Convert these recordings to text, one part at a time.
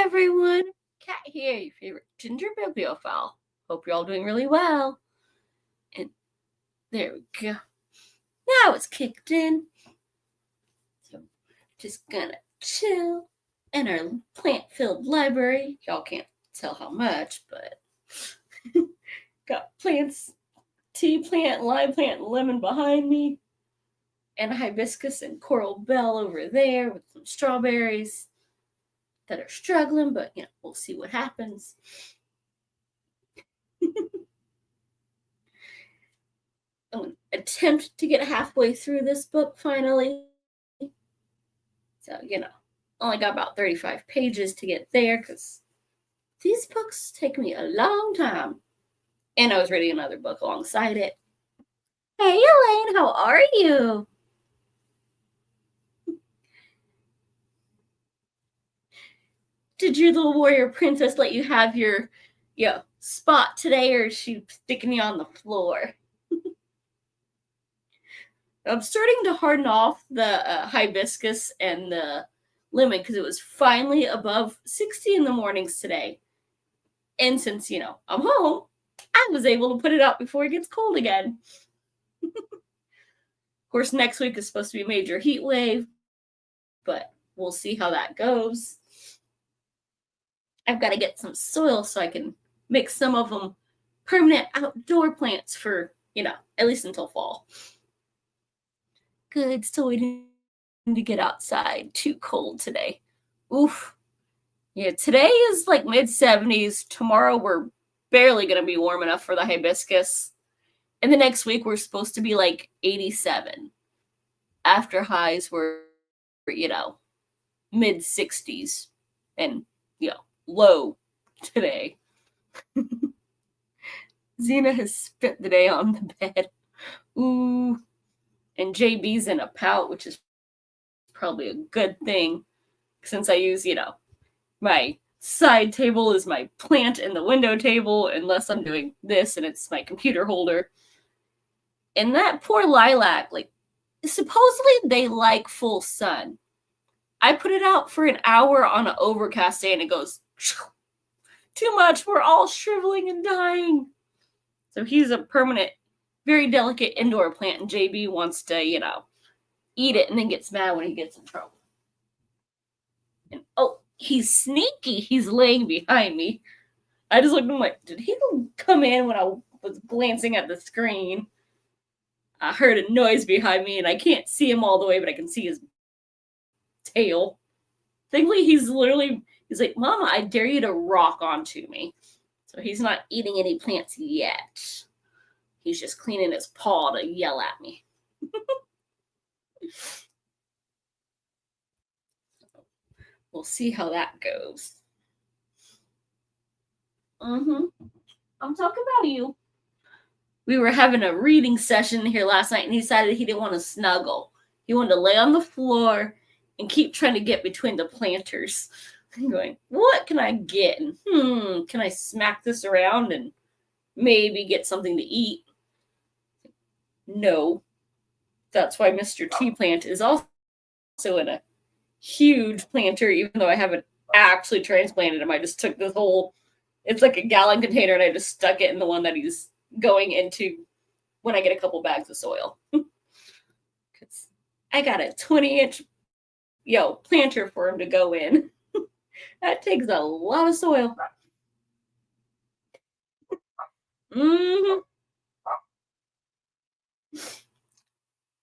everyone, Kat here, your favorite ginger bibliophile. Hope you're all doing really well. And there we go. Now it's kicked in. So just gonna chill in our plant-filled library. Y'all can't tell how much, but got plants, tea plant, lime plant, and lemon behind me. And a hibiscus and coral bell over there with some strawberries that are struggling, but we'll see what happens. I'm going to attempt to get halfway through this book finally. So, only got about 35 pages to get there because these books take me a long time. And I was reading another book alongside it. Hey, Elaine, how are you? Did your little warrior princess let you have your spot today, or is she sticking you on the floor? I'm starting to harden off the hibiscus and the lemon because it was finally above 60 in the mornings today. And since, I'm home, I was able to put it out before it gets cold again. Of course, next week is supposed to be a major heat wave, but we'll see how that goes. I've got to get some soil so I can make some of them permanent outdoor plants for, at least until fall. Good, still waiting to get outside. Too cold today. Oof. Yeah, today is like mid-70s. Tomorrow we're barely going to be warm enough for the hibiscus. And the next week we're supposed to be like 87. After highs were, mid-60s. And, low today. Xena has spent the day on the bed. Ooh. And JB's in a pout, which is probably a good thing since I use, my side table is my plant in the window table, unless I'm doing this and it's my computer holder. And that poor lilac, supposedly they like full sun. I put it out for an hour on an overcast day and it goes, too much, we're all shriveling and dying. So he's a permanent, very delicate indoor plant, and JB wants to, eat it and then gets mad when he gets in trouble. And he's sneaky. He's laying behind me. I just looked at him like, did he come in when I was glancing at the screen? I heard a noise behind me and I can't see him all the way, but I can see his tail. Thankfully, he's like, Mama, I dare you to rock onto me. So he's not eating any plants yet. He's just cleaning his paw to yell at me. We'll see how that goes. I'm talking about you. We were having a reading session here last night, and he decided he didn't want to snuggle. He wanted to lay on the floor and keep trying to get between the planters. I'm going, what can I get? And, can I smack this around and maybe get something to eat? No. That's why Mr. Tea Plant is also in a huge planter, even though I haven't actually transplanted him. I just took this whole, it's like a gallon container, and I just stuck it in the one that he's going into when I get a couple bags of soil. Because I got a 20-inch planter for him to go in. That takes a lot of soil.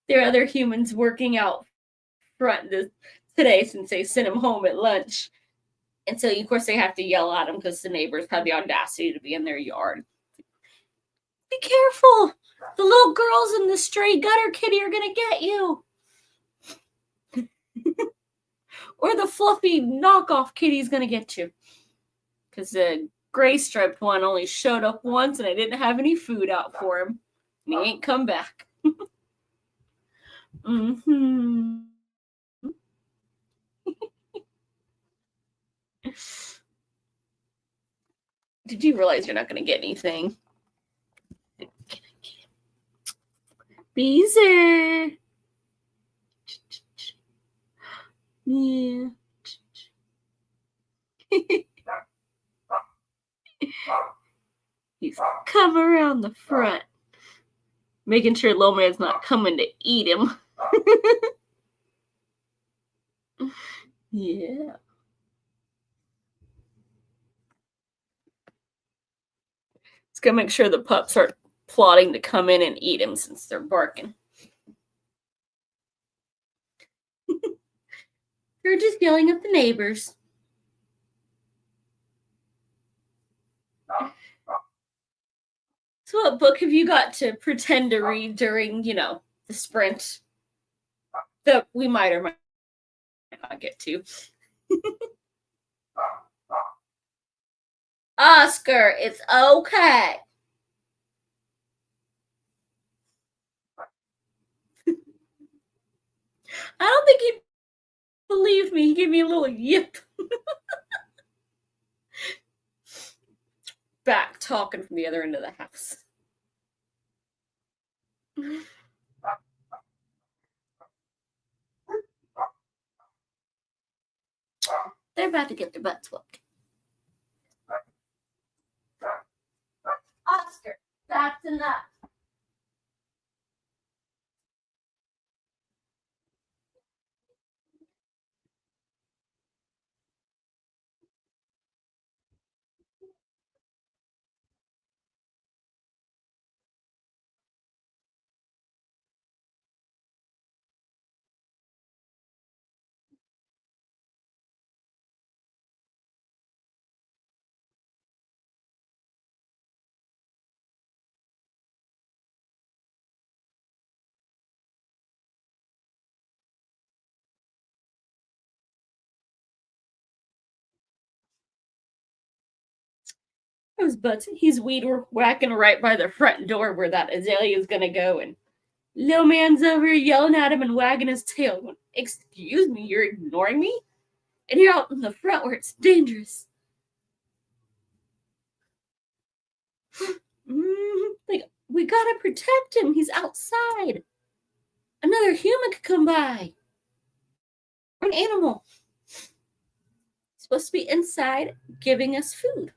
There are other humans working out front today since they sent him home at lunch. And so, of course, they have to yell at him because the neighbors have the audacity to be in their yard. Be careful. The little girls in the stray gutter kitty are going to get you. Or the fluffy knockoff kitty's going to get you. Because the gray striped one only showed up once and I didn't have any food out for him. And he ain't come back. Did you realize you're not going to get anything? Beezer. Yeah. He's come around the front, making sure Little Man's not coming to eat him. Yeah. It's gonna make sure the pups aren't plotting to come in and eat him since they're barking. They're just yelling at the neighbors. So what book have you got to pretend to read during, the sprint that we might or might not get to? Oscar, it's okay. I don't think he'd believe me. He gave me a little yip. Back talking from the other end of the house. They're about to get their butts whooped. Oscar, that's enough. Those butts. He's weed whacking right by the front door where that azalea's gonna go, and Little Man's over here yelling at him and wagging his tail. Excuse me, you're ignoring me? And you're out in the front where it's dangerous. Like, we gotta protect him. He's outside. Another human could come by. Or an animal. He's supposed to be inside giving us food.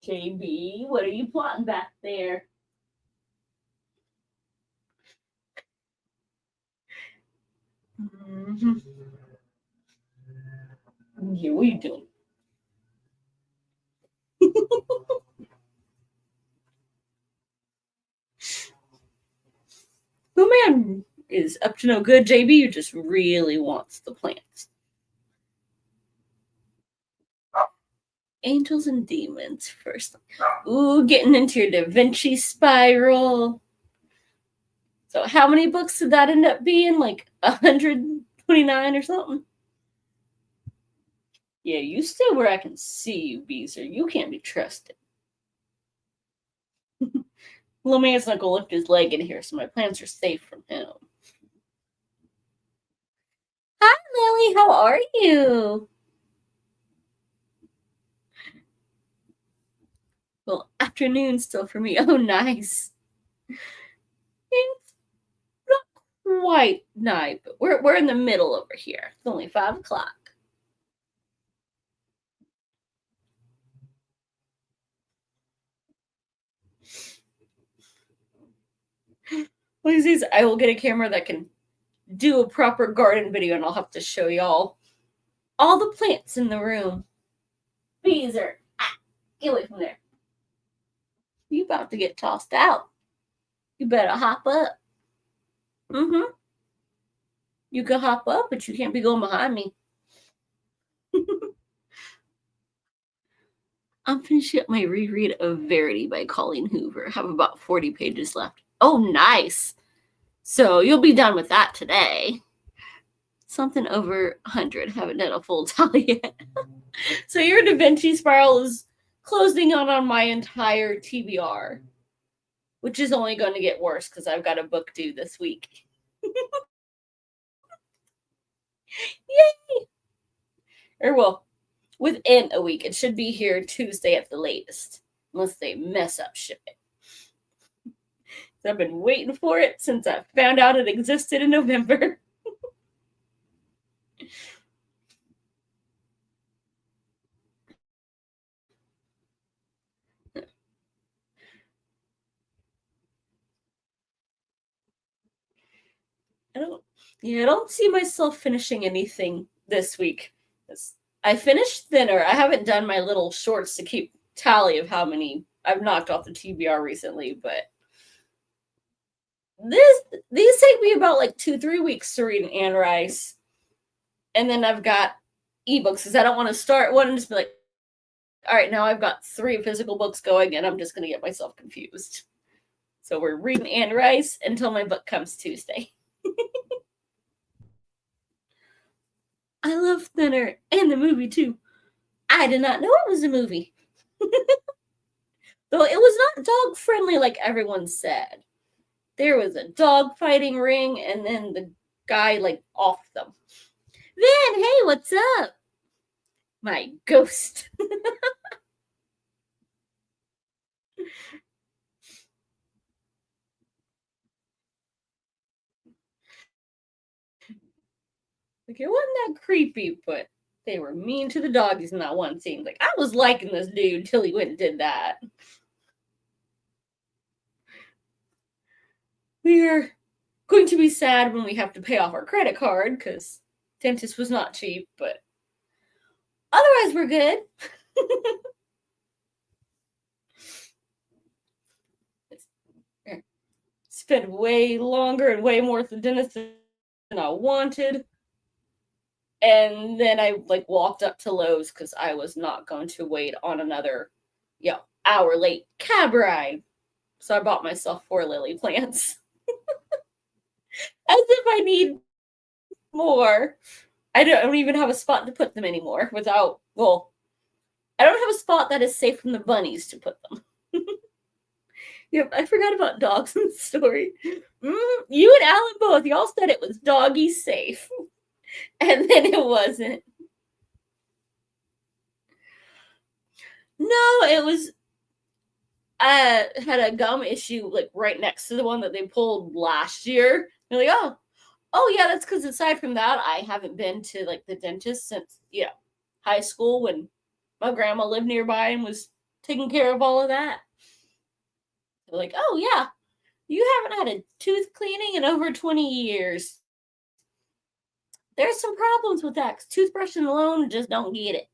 JB, what are you plotting back there? Mm-hmm. Yeah, what are you doing? Little Man is up to no good. JB just really wants the plants. Angels and demons first. Ooh, getting into your Da Vinci spiral. So how many books did that end up being? Like 129 or something? Yeah, you stay where I can see you, Beezer. You can't be trusted. Little Man's not gonna lift his leg in here, so my plants are safe from him. Hi, Lily. How are you? Well, afternoon still for me. Oh, nice. It's not quite night, but we're in the middle over here. It's only 5 o'clock. One of these days, I will get a camera that can do a proper garden video, and I'll have to show y'all all the plants in the room. Beezer, get away from there. You about to get tossed out. You better hop up. Mm-hmm. You can hop up, but you can't be going behind me. I'm finishing up my reread of Verity by Colleen Hoover. I have about 40 pages left. Oh, nice. So you'll be done with that today. Something over 100. Haven't done a full tally yet. So your Da Vinci spiral is closing out on my entire TBR, which is only going to get worse because I've got a book due this week. Yay! Or well, within a week. It should be here Tuesday at the latest, unless they mess up shipping. So I've been waiting for it since I found out it existed in November. Yeah, I don't see myself finishing anything this week. I finished Thinner. I haven't done my little shorts to keep tally of how many I've knocked off the TBR recently, but this these take me about like 2-3 weeks to read Anne Rice, and then I've got ebooks because I don't want to start one and just be like, all right, now I've got 3 physical books going, and I'm just gonna get myself confused. So we're reading Anne Rice until my book comes Tuesday. I love Thinner and the movie too. I did not know it was a movie. Though it was not dog friendly like everyone said. There was a dog fighting ring, and then the guy like off them. Then, hey, what's up? My ghost. Like it wasn't that creepy, but they were mean to the doggies in that one scene. Like I was liking this dude till he went and did that. We're going to be sad when we have to pay off our credit card because dentist was not cheap, but otherwise we're good. Spent way longer and way more at the dentist than I wanted. And then I like walked up to Lowe's because I was not going to wait on another, hour late cab ride. So I bought myself 4 lily plants. As if I need more. I don't even have a spot to put them anymore without, well, I don't have a spot that is safe from the bunnies to put them. Yep, I forgot about dogs in the story. You and Alan both, y'all said it was doggy safe. And then it wasn't. No, it was I had a gum issue like right next to the one that they pulled last year. They're like, oh yeah, that's because aside from that, I haven't been to like the dentist since high school when my grandma lived nearby and was taking care of all of that. They're like, oh yeah, you haven't had a tooth cleaning in over 20 years. There's some problems with that because toothbrushing alone just don't get it.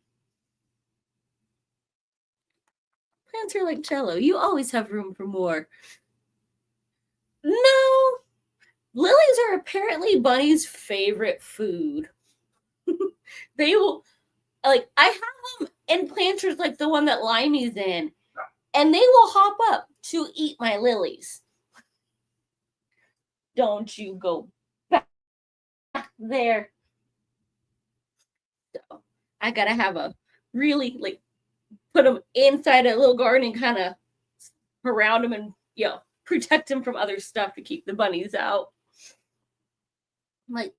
Plants are like cello. You always have room for more. No, lilies are apparently Bunny's favorite food. They will I have them in planters like the one that Limey's in, and they will hop up to eat my lilies. Don't you go back there. So I gotta have a really put them inside a little garden and kind of around them and protect them from other stuff to keep the bunnies out. Like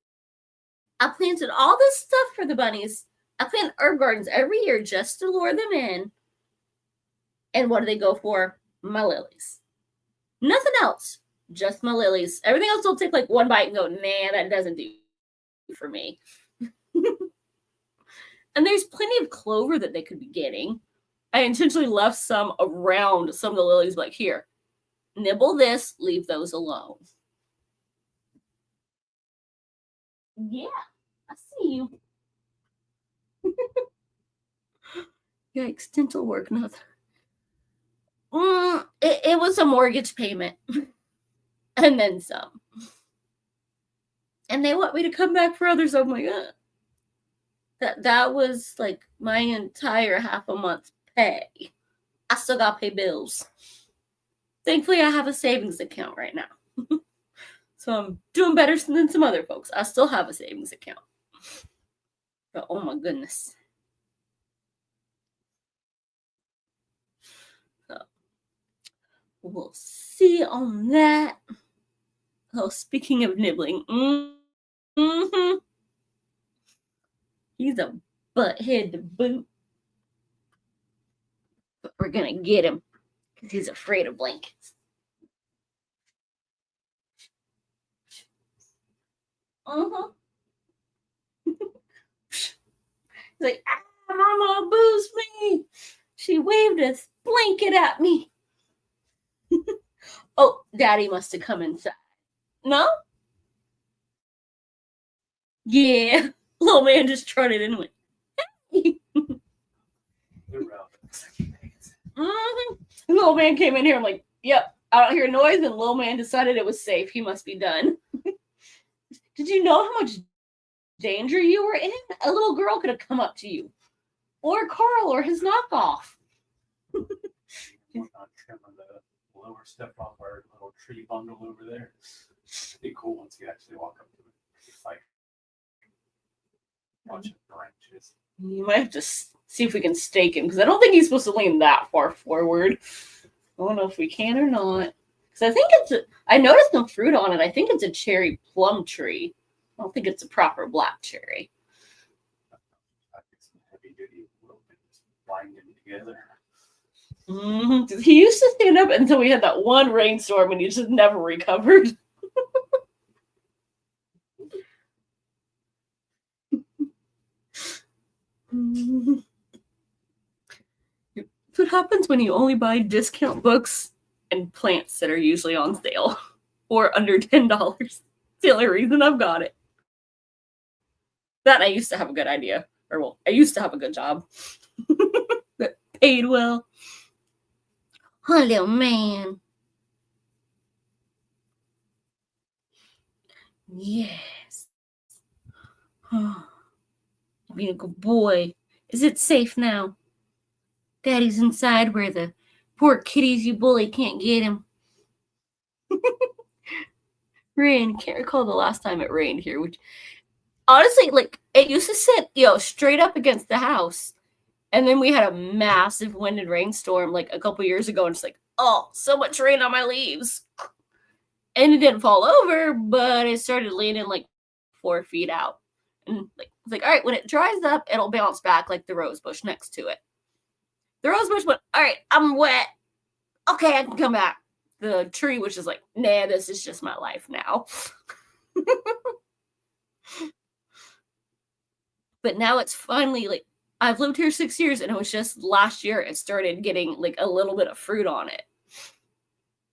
I planted all this stuff for the bunnies. I plant herb gardens every year just to lure them in. And what do they go for? My lilies. Nothing else. Just my lilies. Everything else will take like one bite and go, nah, that doesn't do for me. And there's plenty of clover that they could be getting. I intentionally left some around some of the lilies, like here, nibble this, leave those alone. Yeah, I see you. Yikes, dental work, nothing. It was a mortgage payment. And then some. And they want me to come back for others. I'm like, that was like my entire half a month's pay. I still got to pay bills. Thankfully, I have a savings account right now. So I'm doing better than some other folks. I still have a savings account. But oh my goodness. So we'll see on that. Oh, speaking of nibbling. Mm-hmm. He's a butthead to boot. But we're going to get him because he's afraid of blankets. Uh-huh. He's like, Mama abused me. She waved a blanket at me. Oh, Daddy must have come inside. No? Yeah. Little man just trotted in and went, hey. Mm-hmm. Little man came in here. I'm like, yep, I don't hear noise. And little man decided it was safe. He must be done. Did you know how much danger you were in? A little girl could have come up to you, or Carl, or his knockoff. We're not trimming the lower stuff off our little tree bundle over there. It'd be cool once you actually walk up to it. It's like watching branches. You might have to see if we can stake him, because I don't think he's supposed to lean that far forward. I don't know if we can or not. Because I think I noticed no fruit on it. I think it's a cherry plum tree. I don't think it's a proper black cherry. I think some heavy duty little things binding together. Mm-hmm. He used to stand up until we had that one rainstorm and he just never recovered. What happens when you only buy discount books and plants that are usually on sale or under $10? It's the only reason I've got it. That I used to have a good idea. Or, well, I used to have a good job that paid well. Hello, man. Yes. Oh, being a good boy. Is it safe now? Daddy's inside where the poor kitties you bully can't get him. Rain. Can't recall the last time it rained here, which honestly, like, it used to sit, straight up against the house. And then we had a massive wind and rainstorm like a couple years ago, and it's like, oh, so much rain on my leaves. And it didn't fall over, but it started leaning like 4 feet out. And it's like, all right, when it dries up, it'll bounce back like the rose bush next to it. The rose bush went, all right, I'm wet. Okay, I can come back. The tree was just like, nah, this is just my life now. But now it's finally like, I've lived here 6 years, and it was just last year it started getting like a little bit of fruit on it.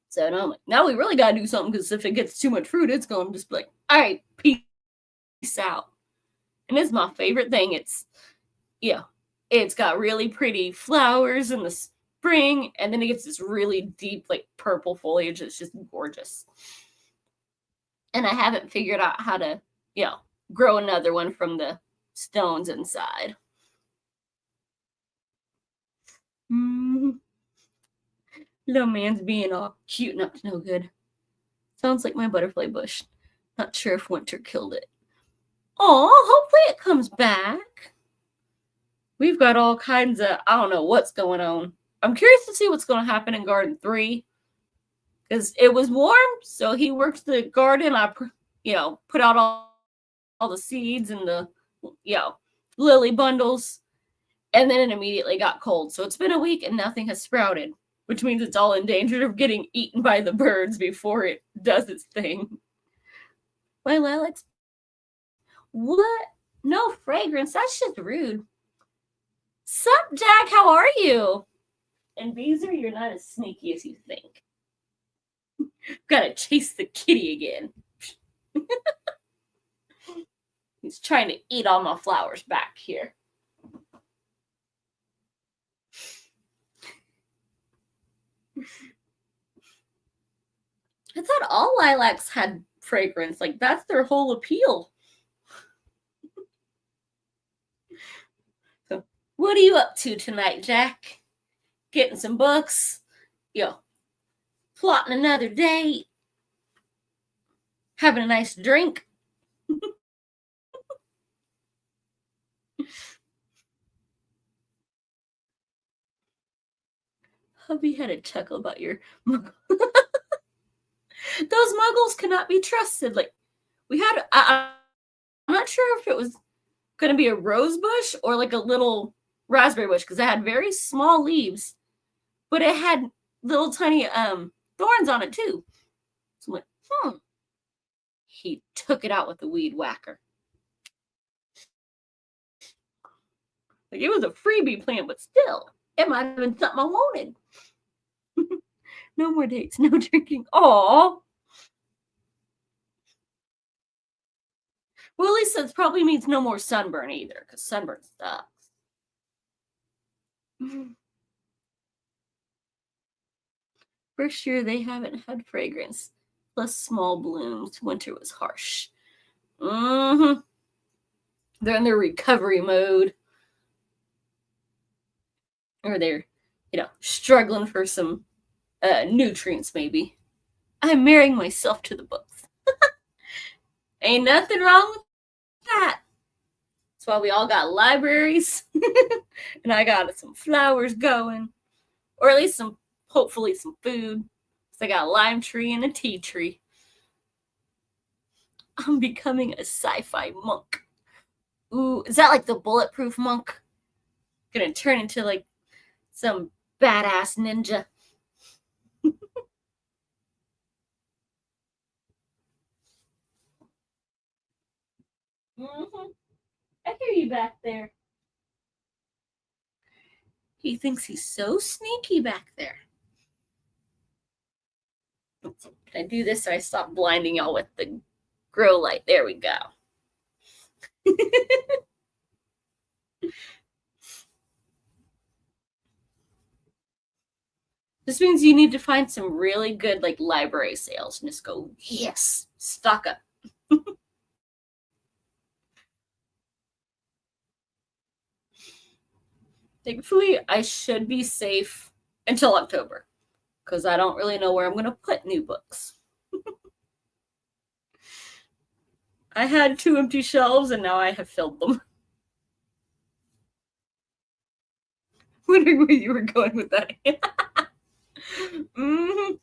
So now I'm like, now we really got to do something, because if it gets too much fruit, it's going to just be like, all right, peace out. And it's my favorite thing. It's got really pretty flowers in the spring, and then it gets this really deep, like, purple foliage. It's just gorgeous. And I haven't figured out how to, grow another one from the stones inside. Little man's being all cute and up to no good. Sounds like my butterfly bush. Not sure if winter killed it. Oh, hopefully it comes back. We've got all kinds of, I don't know what's going on. I'm curious to see what's going to happen in Garden 3. Because it was warm, so he worked the garden. I, put out all the seeds and the, lily bundles. And then it immediately got cold. So it's been a week and nothing has sprouted, which means it's all in danger of getting eaten by the birds before it does its thing. My lilacs. What? No fragrance. That's just rude. Sup, Jack? How are you? And Beezer, you're not as sneaky as you think. Gotta chase the kitty again. He's trying to eat all my flowers back here. I thought all lilacs had fragrance. Like, that's their whole appeal. So, what are you up to tonight, Jack? Getting some books? Plotting another date? Having a nice drink? Hubby had a chuckle about your muggle. Those muggles cannot be trusted. Like, we had, I'm not sure if it was going to be a rose bush or like a little raspberry bush, because it had very small leaves, but it had little tiny thorns on it too. So I'm like, He took it out with the weed whacker. Like, it was a freebie plant, but still, it might have been something I wanted. No more dates, no drinking. Aw. Well, at least that probably means no more sunburn either, because sunburn sucks. First year they haven't had fragrance, plus small blooms. Winter was harsh. Mm-hmm. They're in their recovery mode. Or they're, struggling for some nutrients, maybe. I'm marrying myself to the books. Ain't nothing wrong with that. That's why we all got libraries. And I got some flowers going. Or at least hopefully some food. So I got a lime tree and a tea tree. I'm becoming a sci-fi monk. Ooh, is that like the bulletproof monk? Gonna turn into like some badass ninja. Mm-hmm. I hear you back there. He thinks he's so sneaky back there. Can I do this so I stop blinding y'all with the grow light? There we go. This means you need to find some really good like library sales and just go, yes, stock up. Thankfully, I should be safe until October because I don't really know where I'm going to put new books. I had 2 empty shelves and now I have filled them. Wondering where you were going with that. Mm-hmm.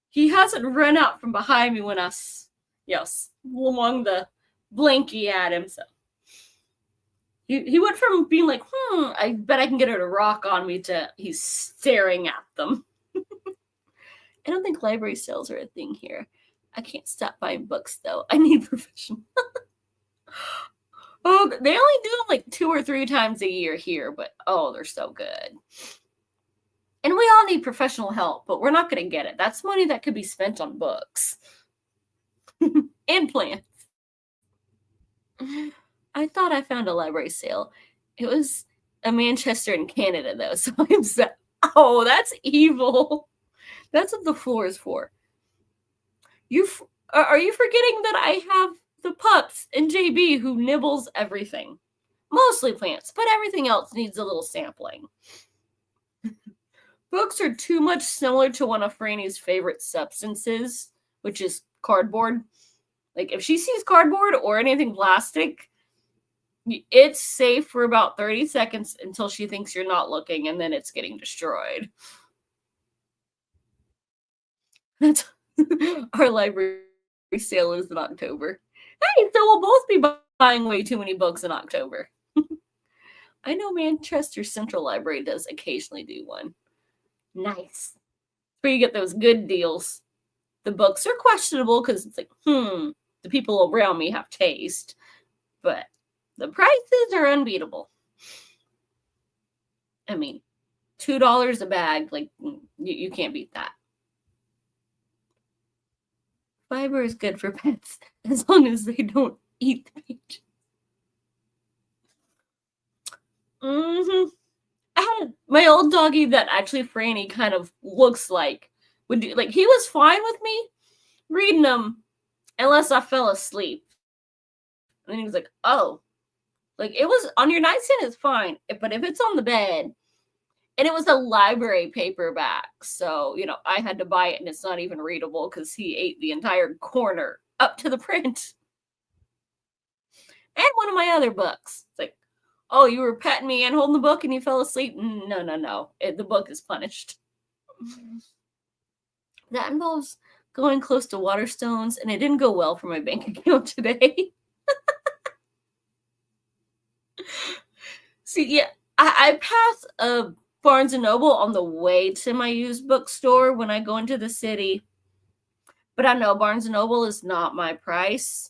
He hasn't run out from behind me when I, swung the blankie at him. So he went from being like, I bet I can get her to rock on me to he's staring at them. I don't think library sales are a thing here. I can't stop buying books though. I need professional. Oh, they only do them like 2 or 3 times a year here, but oh, they're so good. And we all need professional help, but we're not going to get it. That's money that could be spent on books and plants. I thought I found a library sale. It was a Manchester in Canada, though, so I'm sad. Oh, that's evil. That's what the floor is for. Are you forgetting that I have the pups and JB who nibbles everything? Mostly plants, but everything else needs a little sampling. Books are too much similar to one of Franny's favorite substances, which is cardboard. Like, if she sees cardboard or anything plastic, it's safe for about 30 seconds until she thinks you're not looking, and then it's getting destroyed. That's our library sale is in October. Hey, so we'll both be buying way too many books in October. I know Manchester Central Library does occasionally do one. Nice. Where you get those good deals. The books are questionable because it's like, the people around me have taste. But the prices are unbeatable. I mean, $2 a bag, like, you can't beat that. Fiber is good for pets as long as they don't eat the pages. Mm-hmm. I had my old doggy that actually Franny kind of looks like would do, like, he was fine with me reading them unless I fell asleep. And then he was like, oh, like, it was on your nightstand, it's fine, but if it's on the bed, and it was a library paperback, so I had to buy it, and it's not even readable because he ate the entire corner up to the print. And one of my other books, it's like, oh, you were petting me and holding the book and you fell asleep. No, the book is punished. That involves going close to Waterstones, and it didn't go well for my bank account today. See, yeah, I pass a Barnes & Noble on the way to my used bookstore when I go into the city. But I know Barnes & Noble is not my price.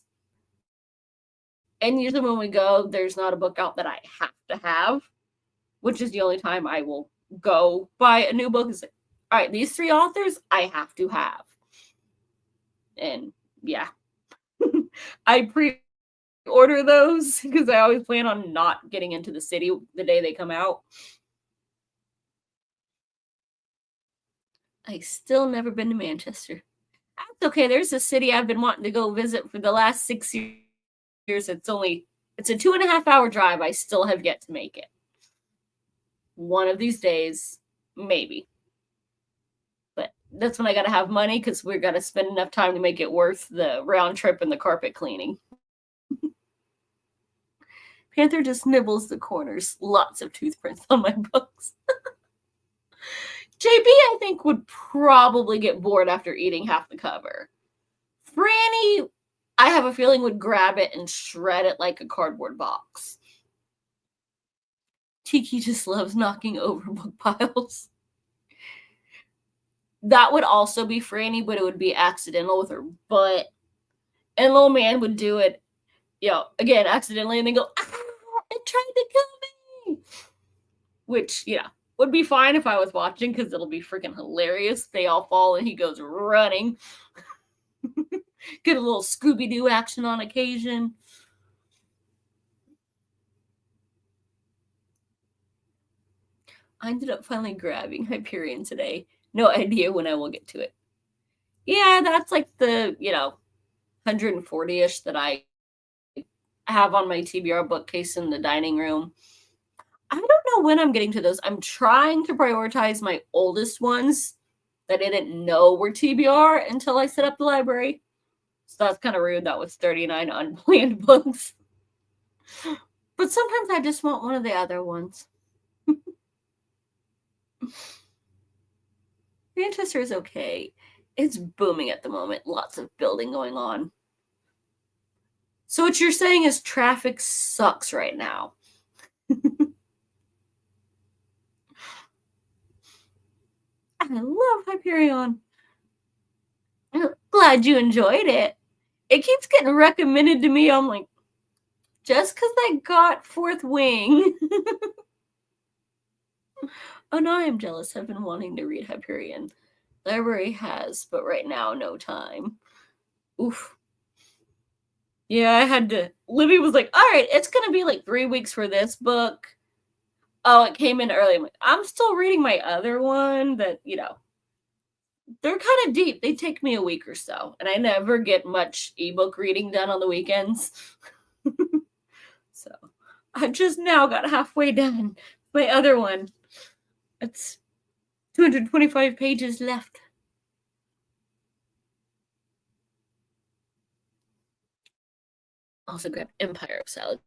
And usually when we go, there's not a book out that I have to have, which is the only time I will go buy a new book. Is like, all right, these 3 authors I have to have. And yeah, I order those because I always plan on not getting into the city the day they come out. I still never been to Manchester. That's okay. There's a city I've been wanting to go visit for the last 6 years. It's a 2.5 hour drive. I still have yet to make it. One of these days, maybe. But that's when I gotta have money because we're gonna spend enough time to make it worth the round trip and the carpet cleaning. Panther just nibbles the corners. Lots of toothprints on my books. JB, I think, would probably get bored after eating half the cover. Franny, I have a feeling, would grab it and shred it like a cardboard box. Tiki just loves knocking over book piles. That would also be Franny, but it would be accidental with her butt. And little man would do it, again, accidentally, and then go, ah, it tried to kill me. Which, would be fine if I was watching because it'll be freaking hilarious. They all fall and he goes running. Get a little Scooby-Doo action on occasion. I ended up finally grabbing Hyperion today. No idea when I will get to it. Yeah, that's like the, 140-ish that I have on my TBR bookcase in the dining room. I don't know when I'm getting to those. I'm trying to prioritize my oldest ones that I didn't know were TBR until I set up the library. So that's kind of rude. That was 39 unplanned books. But sometimes I just want one of the other ones. Manchester is okay. It's booming at the moment. Lots of building going on. So what you're saying is traffic sucks right now. I love Hyperion. I'm glad you enjoyed it. It keeps getting recommended to me. I'm like, just because I got Fourth Wing. Oh no, I am jealous. I've been wanting to read Hyperion. Library has, but right now, no time. Oof. Yeah, I had to. Libby was like, all right, it's going to be like 3 weeks for this book. Oh, it came in early. I'm still reading my other one that, they're kind of deep. They take me a week or so, and I never get much ebook reading done on the weekends. So I just now got halfway done. My other one, it's 225 pages left. Also grab Empire of Salads.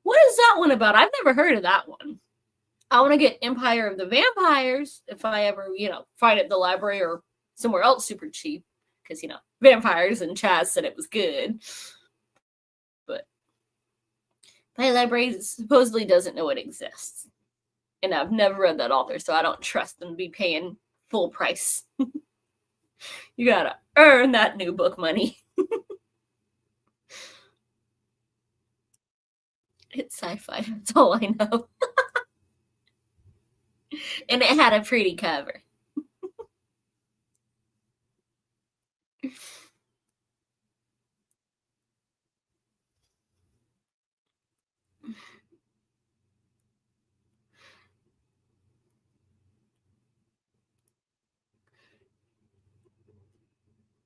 What is that one about? I've never heard of that one. I want to get Empire of the Vampires if I ever, find it at the library or somewhere else super cheap. Because, vampires, and Chaz said it was good. But my library supposedly doesn't know it exists. And I've never read that author, so I don't trust them to be paying full price. You gotta earn that new book money. It's sci-fi, that's all I know. And it had a pretty cover.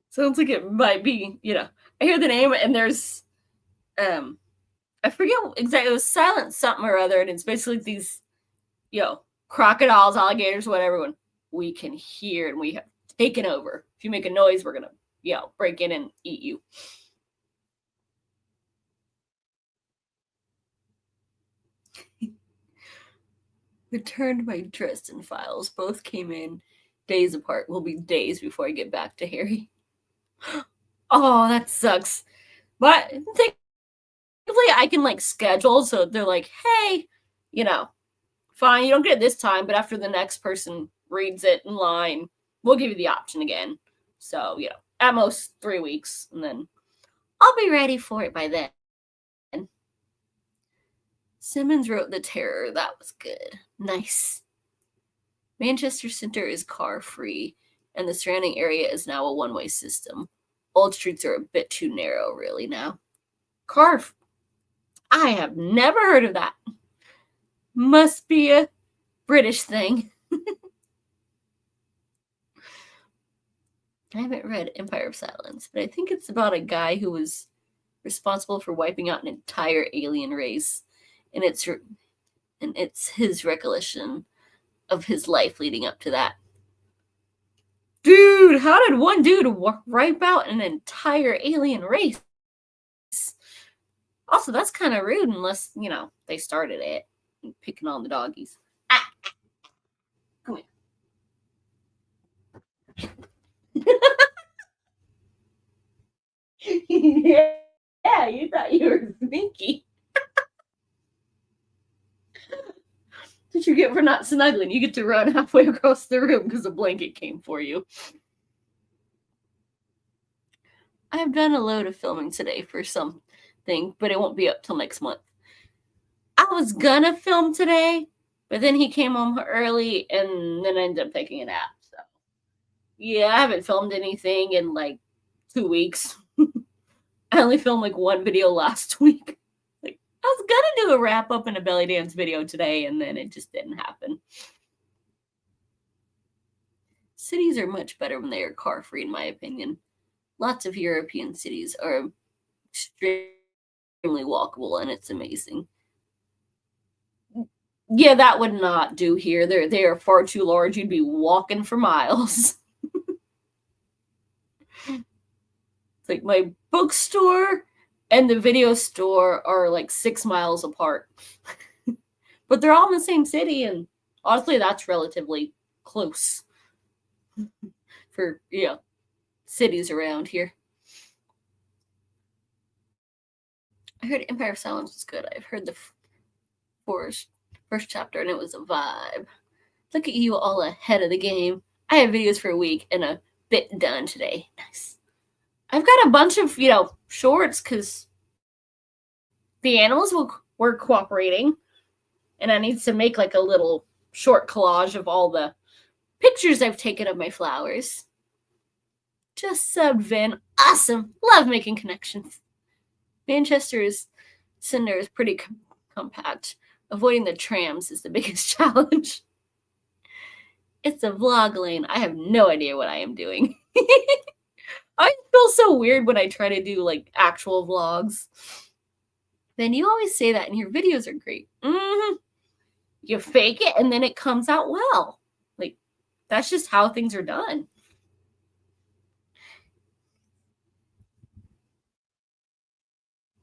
Sounds like it might be, I hear the name and there's I forget exactly, it was Silent something or other, and it's basically these, crocodiles, alligators, whatever, when we can hear and we have taken over. If you make a noise, we're gonna, break in and eat you. Returned my Dresden files. Both came in days apart. Will be days before I get back to Harry. Oh, that sucks. But thankfully I can schedule, so they're like, hey, fine, you don't get it this time, but after the next person reads it in line, we'll give you the option again. So, at most 3 weeks, and then I'll be ready for it by then. Simmons wrote The Terror. That was good. Nice. Manchester Center is car free, and the surrounding area is now a one-way system. Old streets are a bit too narrow, really, now. Carf. I have never heard of that. Must be a British thing. I haven't read Empire of Silence, but I think it's about a guy who was responsible for wiping out an entire alien race, and it's his recollection of his life leading up to that. Dude, how did one dude wipe out an entire alien race? Also, that's kind of rude unless, they started it. Picking on the doggies. Ah, come here. Yeah, you thought you were sneaky. What you get for not snuggling? You get to run halfway across the room because a blanket came for you. I've done a load of filming today for something, but it won't be up till next month. I was gonna film today, but then he came home early and then I ended up taking a nap. So yeah, I haven't filmed anything in like 2 weeks. I only filmed like one video last week. Like I was gonna do a wrap up and a belly dance video today, and then it just didn't happen. Cities are much better when they are car free, in my opinion. Lots of European cities are extremely walkable, and it's amazing. Yeah, that would not do here. They are far too large. You'd be walking for miles. It's like my bookstore and the video store are like 6 miles apart. But they're all in the same city, and honestly, that's relatively close for, cities around here. I heard Empire of Silence was good. I've heard the first chapter, and it was a vibe. Look at you all ahead of the game. I have videos for a week and a bit done today. Nice. I've got a bunch of, shorts because the animals were cooperating, and I need to make like a little short collage of all the pictures I've taken of my flowers. Just subbed Vin. Awesome. Love making connections. Manchester's cinder is pretty compact. Avoiding the trams is the biggest challenge. It's a vlog lane. I have no idea what I am doing. I feel so weird when I try to do like actual vlogs. Then you always say that, and your videos are great. Mm-hmm. You fake it, and then it comes out well. Like, that's just how things are done.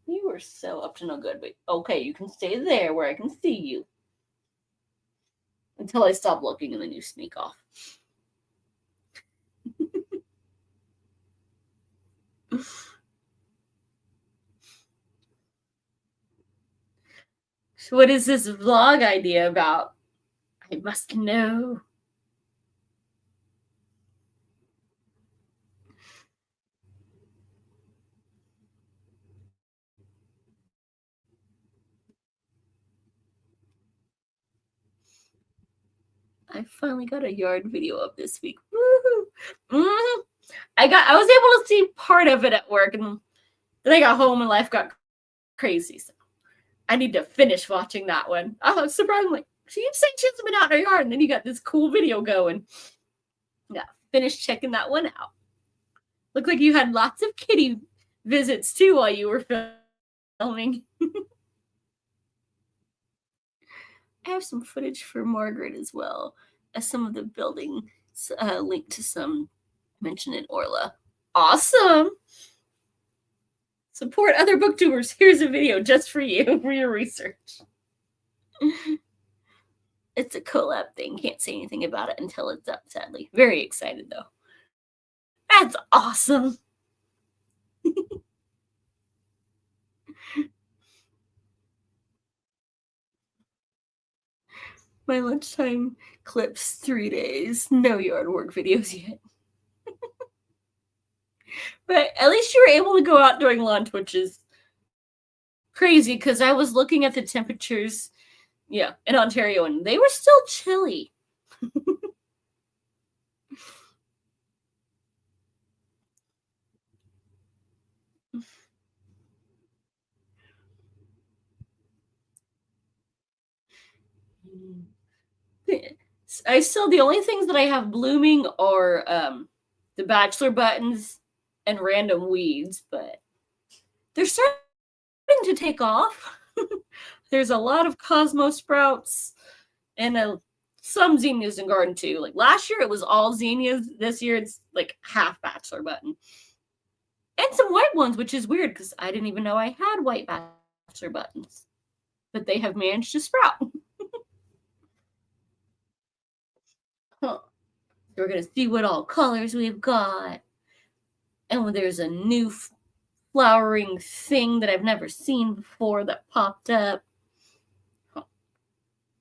You were so up to no good, but okay, you can stay there where I can see you. Until I stop looking, and then you sneak off. So what is this vlog idea about? I must know. I finally got a yard video up this week. Woohoo! Mm-hmm. I was able to see part of it at work, and then I got home and life got crazy. So I need to finish watching that one. Oh, surprisingly, she said she hasn't been out in her yard, and then you got this cool video going. Yeah, finish checking that one out. Looked like you had lots of kitty visits too while you were filming. I have some footage for Margaret as well as some of the buildings linked to some mentioned in Orla. Awesome! Support other booktubers. Here's a video just for you for your research. It's a collab thing. Can't say anything about it until it's up, sadly. Very excited though. That's awesome. My lunchtime clips 3 days. No yard work videos yet. But at least you were able to go out during lunch, which is crazy because I was looking at the temperatures, in Ontario, and they were still chilly. The only things that I have blooming are the bachelor buttons and random weeds, but they're starting to take off. There's a lot of Cosmo sprouts and some zinnias in garden too. Like last year it was all zinnias. This year it's like half bachelor button. And some white ones, which is weird because I didn't even know I had white bachelor buttons. But they have managed to sprout. Huh. So we're going to see what all colors we've got. And there's a new flowering thing that I've never seen before that popped up.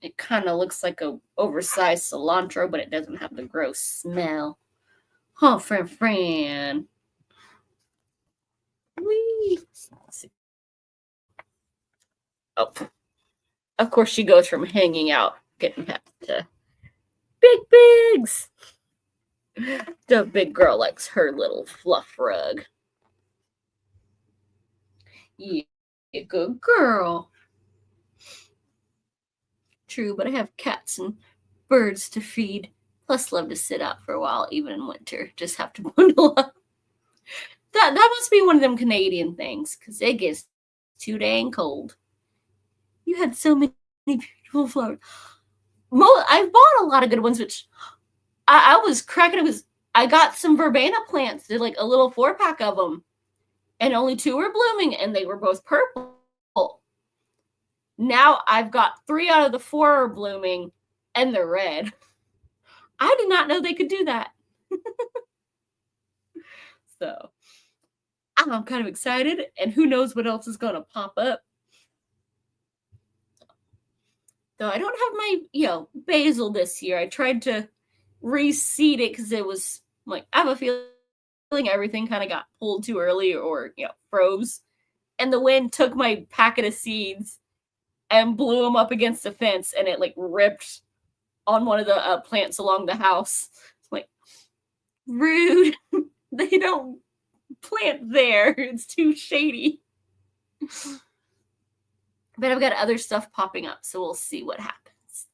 It kind of looks like a oversized cilantro, but it doesn't have the gross smell. Oh, Fran. Whee! Oh, of course she goes from hanging out, getting pet to big bigs. The big girl likes her little fluff rug. Yeah, good girl. True, but I have cats and birds to feed. Plus, love to sit out for a while, even in winter. Just have to bundle up. That must be one of them Canadian things, because it gets too dang cold. You had so many beautiful flowers. I've bought a lot of good ones, which I was cracking. I got some verbena plants, did like a little 4-pack of them, and only 2 were blooming, and they were both purple. Now I've got 3 out of the 4 are blooming, and they're red. I did not know they could do that. So I'm kind of excited, and who knows what else is going to pop up. Though I don't have my, basil this year. I tried to reseed it because it was like, I have a feeling everything kind of got pulled too early or, froze. And the wind took my packet of seeds and blew them up against the fence, and it like ripped on one of the plants along the house. It's like, rude. They don't plant there. It's too shady. But I've got other stuff popping up, so we'll see what happens.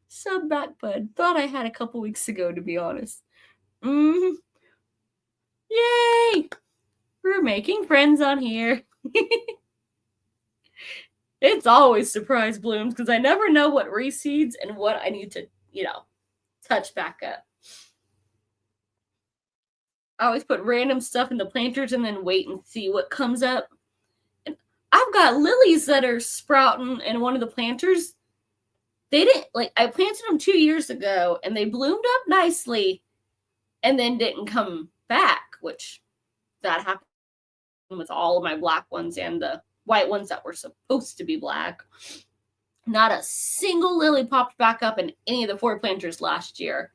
Some back bud. Thought I had a couple weeks ago, to be honest. Yay! We're making friends on here. It's always surprise blooms because I never know what reseeds and what I need to, touch back up. I always put random stuff in the planters and then wait and see what comes up. And I've got lilies that are sprouting in one of the planters. They didn't, I planted them 2 years ago and they bloomed up nicely and then didn't come back, which that happened with all of my black ones and the white ones that were supposed to be black. Not a single lily popped back up in any of the 4 planters last year.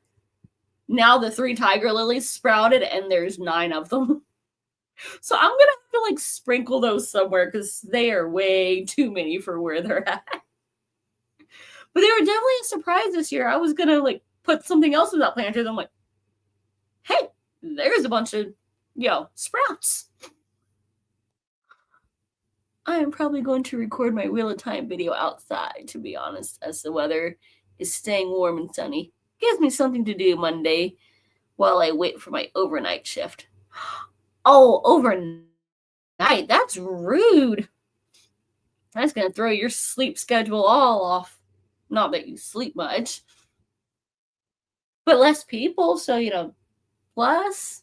Now the 3 tiger lilies sprouted and there's 9 of them. So I'm going to have to sprinkle those somewhere because they are way too many for where they're at. But they were definitely a surprise this year. I was going to put something else in that planter. I'm like, hey, there's a bunch of, sprouts. I am probably going to record my Wheel of Time video outside, to be honest, as the weather is staying warm and sunny. Gives me something to do Monday while I wait for my overnight shift. Oh, overnight? That's rude. That's going to throw your sleep schedule all off. Not that you sleep much. But less people, so, plus.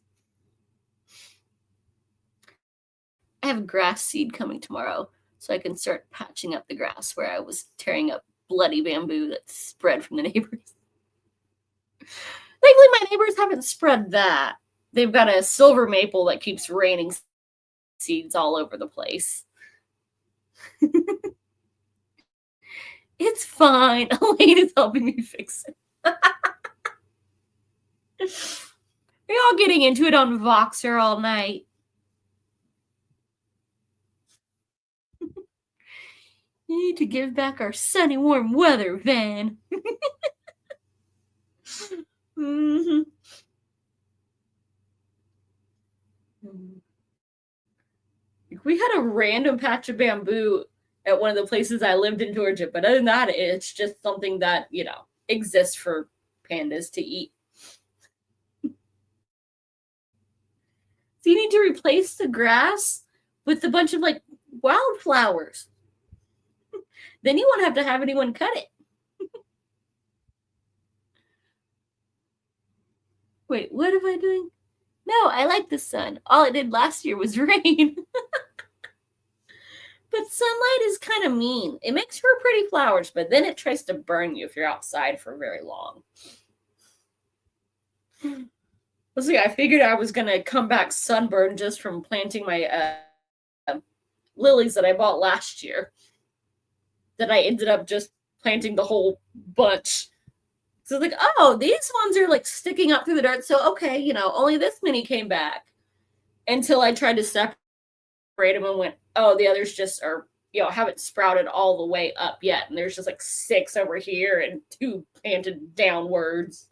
I have grass seed coming tomorrow, so I can start patching up the grass where I was tearing up bloody bamboo that spread from the neighbors. Thankfully, my neighbors haven't spread that. They've got a silver maple that keeps raining seeds all over the place. It's fine. Elaine is helping me fix it. We're all getting into it on Voxer all night. You need to give back our sunny, warm weather, Van. Mm-hmm. We had a random patch of bamboo at one of the places I lived in Georgia. But other than that, it's just something that, exists for pandas to eat. So you need to replace the grass with a bunch of like wildflowers. Then you won't have to have anyone cut it. Wait, what am I doing? No, I like the sun. All it did last year was rain. But sunlight is kind of mean. It makes for pretty flowers, but then it tries to burn you if you're outside for very long. Let's see, I figured I was going to come back sunburned just from planting my lilies that I bought last year. That I ended up just planting the whole bunch. So it's like, oh, these ones are like sticking up through the dirt. So, okay, only this many came back. Until I tried to separate them and went, oh, the others just are, haven't sprouted all the way up yet. And there's just like 6 over here and 2 planted downwards.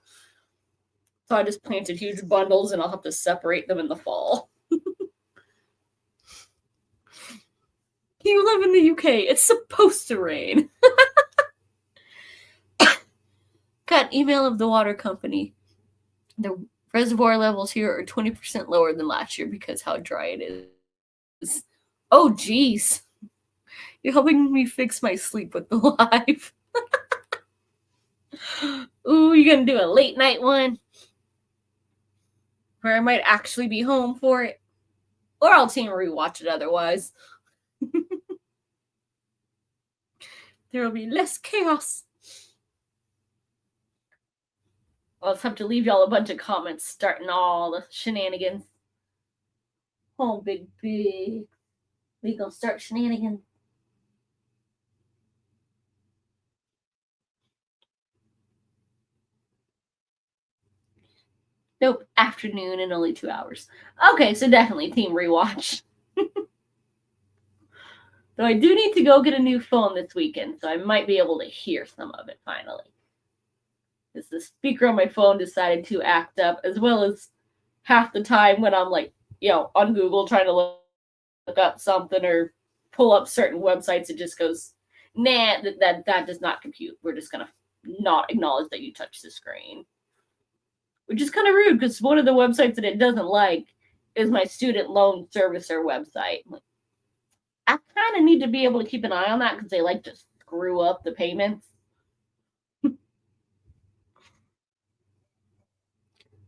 So I just planted huge bundles and I'll have to separate them in the fall. You live in the UK. It's supposed to rain. Got an email of the water company. The reservoir levels here are 20% lower than last year because how dry it is. Oh, geez. You're helping me fix my sleep with the live. Ooh, you're going to do a late night one? Where I might actually be home for it. Or I'll team rewatch it otherwise. There will be less chaos. I'll just have to leave y'all a bunch of comments starting all the shenanigans. Oh, big. We gonna start shenanigans. Nope, afternoon and only 2 hours. Okay, so definitely team rewatch. Though I do need to go get a new phone this weekend, so I might be able to hear some of it finally. Because the speaker on my phone decided to act up, as well as half the time when I'm like, on Google trying to look up something or pull up certain websites, it just goes, nah, that does not compute. We're just gonna not acknowledge that you touched the screen. Which is kind of rude because one of the websites that it doesn't like is my student loan servicer website. I kind of need to be able to keep an eye on that because they like to screw up the payments.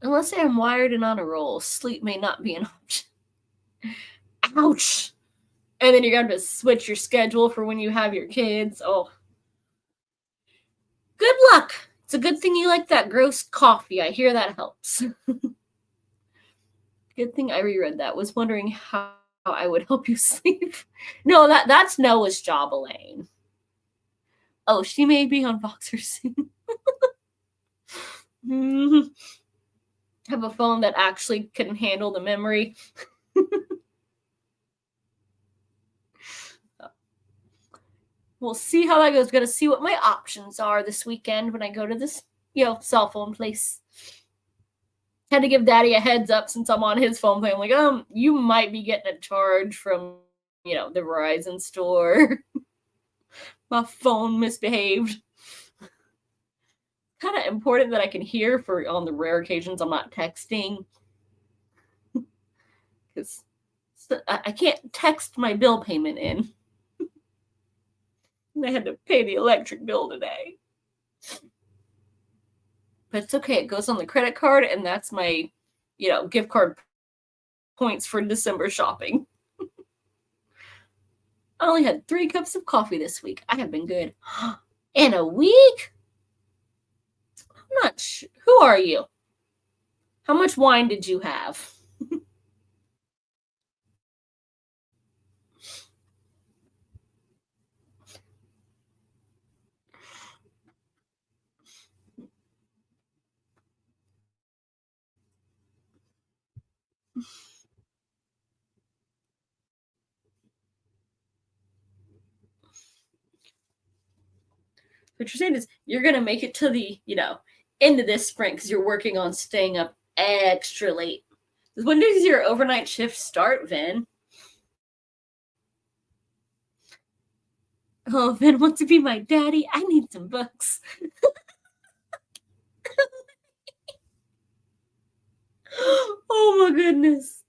Unless I'm wired and on a roll, sleep may not be an option. Ouch! And then you're going to switch your schedule for when you have your kids. Oh. Good luck! It's a good thing you like that gross coffee. I hear that helps. Good thing I reread that. Was wondering how I would help you sleep. No, that's Noah's job, Elaine. Oh, she may be on Voxer soon. Have a phone that actually can handle the memory. We'll see how that goes. Gonna see what my options are this weekend when I go to this, cell phone place. Had to give Daddy a heads up since I'm on his phone plan. I'm like, you might be getting a charge from, the Verizon store. My phone misbehaved. Kind of important that I can hear for on the rare occasions I'm not texting. Because I can't text my bill payment in. I had to pay the electric bill today. But it's okay. It goes on the credit card, and that's my, gift card points for December shopping. I only had 3 cups of coffee this week. I have been good. In a week? I'm not sure. Who are you? How much wine did you have? What you're saying is you're going to make it to the, end of this spring because you're working on staying up extra late. When does your overnight shift start, Vin? Oh, Vin wants to be my daddy. I need some books. Oh my goodness.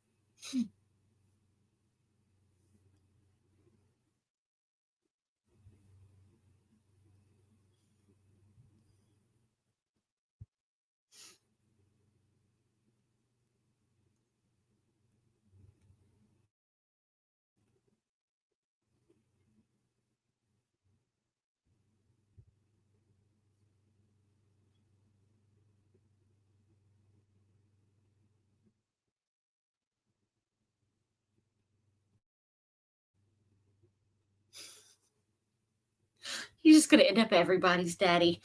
You're just gonna end up everybody's daddy.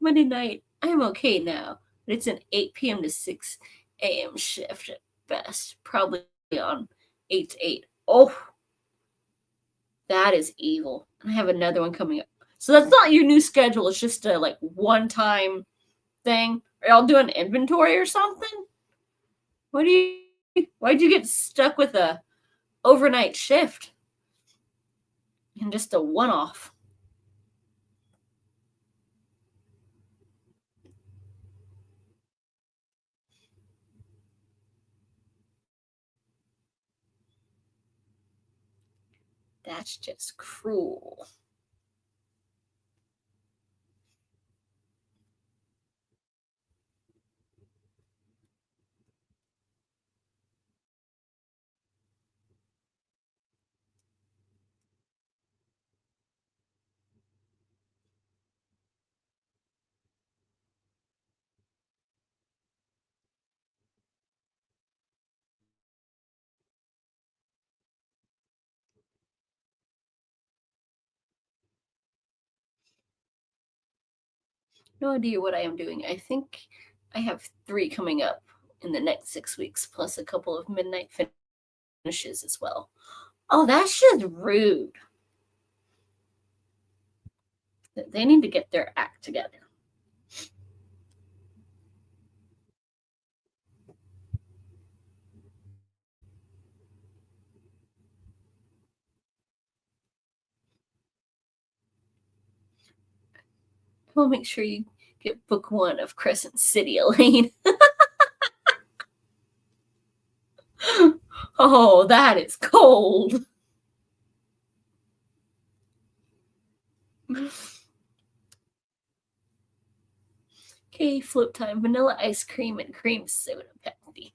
Monday night, I'm okay now, but it's an 8 p.m. to 6 a.m. shift at best. Probably on 8 to 8. Oh, that is evil. I have another one coming up. So that's not your new schedule. It's just a like one-time thing. Are y'all doing inventory or something? Why'd you get stuck with a overnight shift and just a one-off? That's just cruel. No idea what I am doing. I think I have 3 coming up in the next 6 weeks, plus a couple of midnight finishes as well. Oh, that's just rude. They need to get their act together. We'll make sure you get book 1 of Crescent City, Elaine. Oh, that is cold. Okay, float time. Vanilla ice cream and cream soda Pepsi.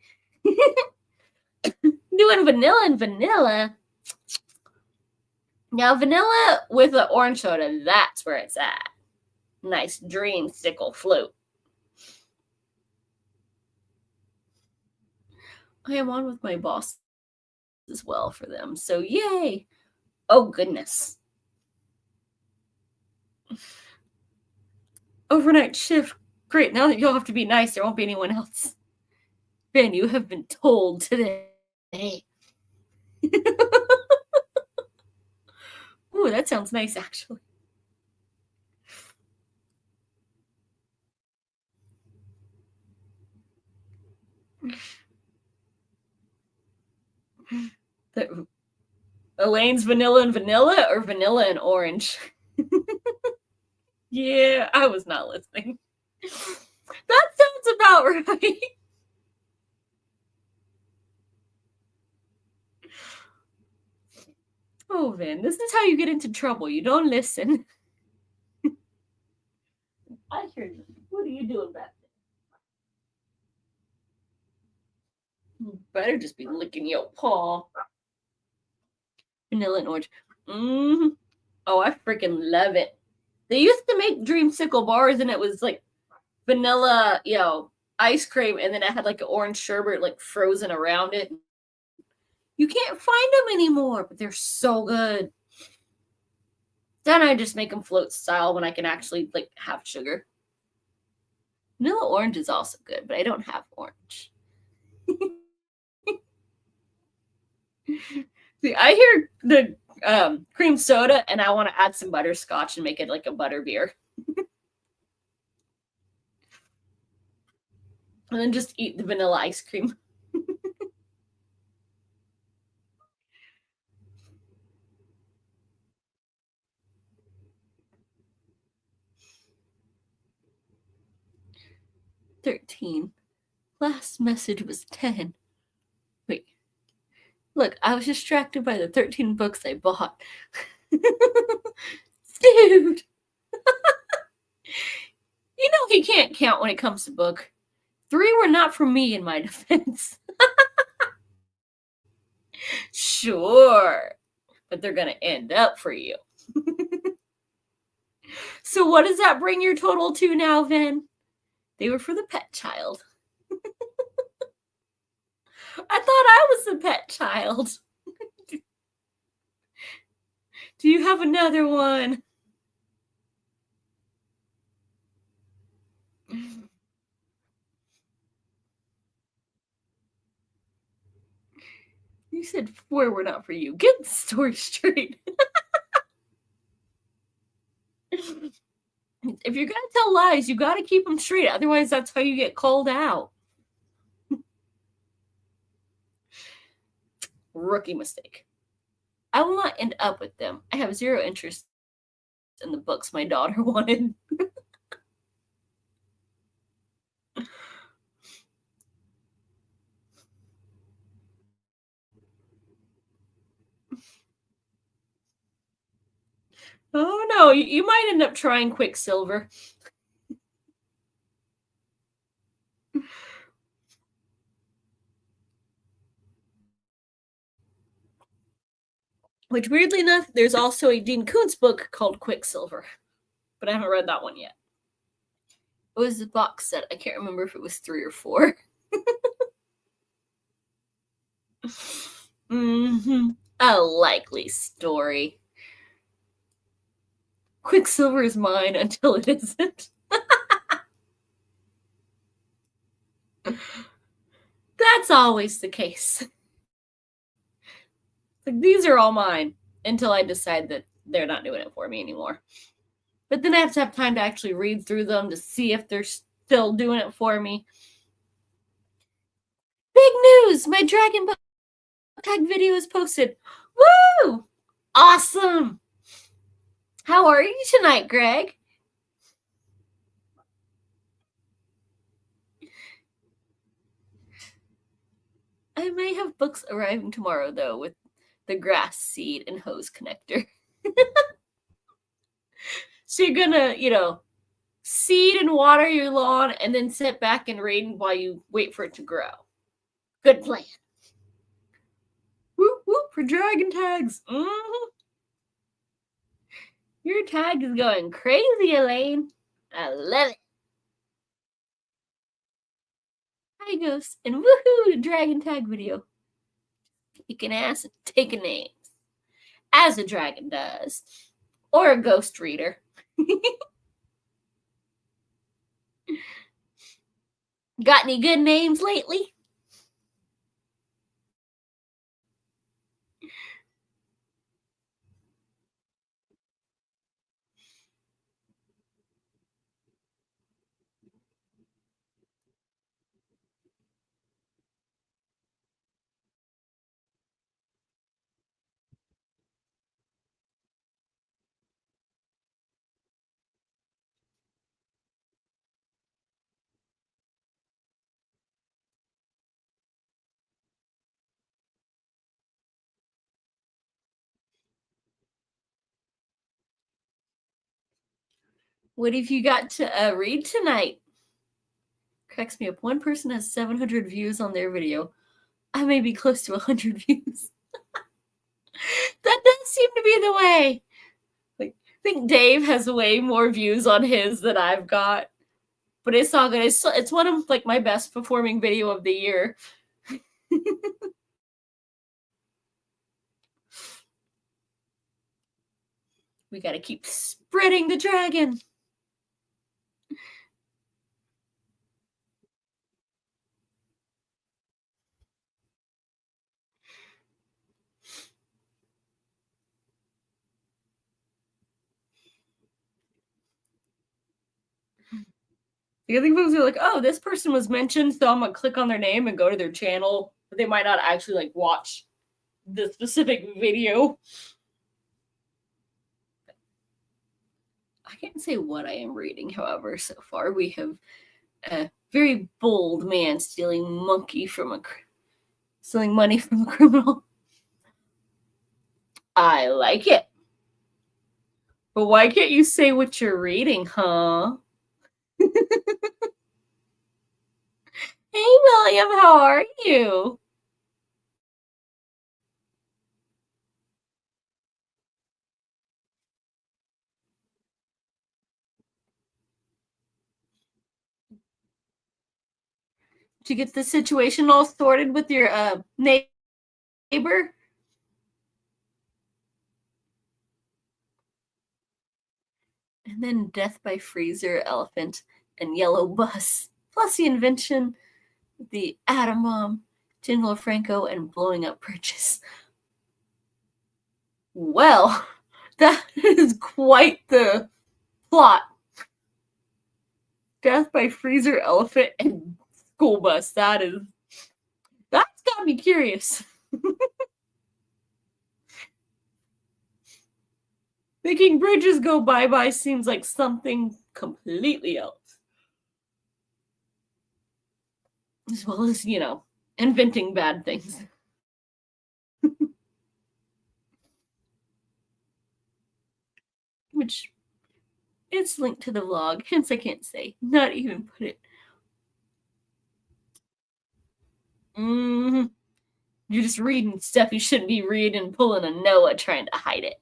Doing vanilla and vanilla. Now, vanilla with the orange soda, that's where it's at. Nice dreamsicle float. I am on with my boss as well for them, so yay. Oh, goodness. Overnight shift. Great, now that you'll have to be nice, there won't be anyone else. Ben, you have been told today. Ooh, that sounds nice, actually. The, Elaine's vanilla and vanilla or vanilla and orange? Yeah, I was not listening. That sounds about right. Oh, Vin, this is how you get into trouble. You don't listen. I hear you. What are you doing back there? You better just be licking your paw. Vanilla and orange. Mm-hmm. Oh, I freaking love it. They used to make dreamsicle bars, and it was like vanilla, ice cream, and then it had like an orange sherbet like frozen around it. You can't find them anymore, but they're so good. Then I just make them float style when I can actually like have sugar. Vanilla orange is also good, but I don't have orange. See, I hear the cream soda, and I want to add some butterscotch and make it like a butter beer, and then just eat the vanilla ice cream. 13. Last message was 10. Wait. Look, I was distracted by the 13 books I bought. Dude! You know he can't count when it comes to book. 3 were not for me in my defense. Sure. But they're gonna end up for you. So what does that bring your total to now, Ven? They were for the pet child. I thought I was the pet child. Do you have another one? You said 4 were not for you. Get the story straight. If you're gonna tell lies, you gotta keep them straight. Otherwise, that's how you get called out. Rookie mistake. I will not end up with them. I have 0 interest in the books my daughter wanted. Oh no, you might end up trying Quicksilver. Which, weirdly enough, there's also a Dean Koontz book called Quicksilver, but I haven't read that one yet. It was a box set. I can't remember if it was 3 or 4. A likely story. Quicksilver is mine until it isn't. That's always the case. Like, these are all mine until I decide that they're not doing it for me anymore. But then I have to have time to actually read through them to see if they're still doing it for me. Big news! My Dragon Book Tag video is posted. Woo! Awesome! How are you tonight, Greg? I may have books arriving tomorrow, though, with the grass seed and hose connector. So you're gonna, seed and water your lawn and then sit back and read while you wait for it to grow. Good plan. Whoop whoop for dragon tags. Mm-hmm. Your tag is going crazy, Elaine. I love it. Hi, Ghost, and woohoo, the dragon tag video. Kick an ass and take a name, as a dragon does, or a ghost reader. Got any good names lately? What have you got to read tonight? Cracks me up. One person has 700 views on their video. I may be close to 100 views. That does seem to be the way. Like, I think Dave has way more views on his than I've got. But it's all good. It's one of like my best performing video of the year. We gotta keep spreading the dragon. I think folks are like, oh, this person was mentioned, so I'm gonna click on their name and go to their channel. But they might not actually like watch the specific video. I can't say what I am reading, however, so far. We have Very bold man stealing money from a criminal. I like it. But why can't you say what you're reading, huh? Hey, William, how are you? Did you get the situation all sorted with your neighbor? And then death by freezer, elephant, and yellow bus. Plus the invention, the atom bomb, Jingle Franco, and blowing up bridges. Well, that is quite the plot. Death by freezer, elephant, and school bus. That's got me curious. Making bridges go bye-bye seems like something completely else. As well as, inventing bad things. Which, it's linked to the vlog, hence I can't say. Not even put it. Mm-hmm. You're just reading stuff you shouldn't be reading, pulling a Noah, trying to hide it.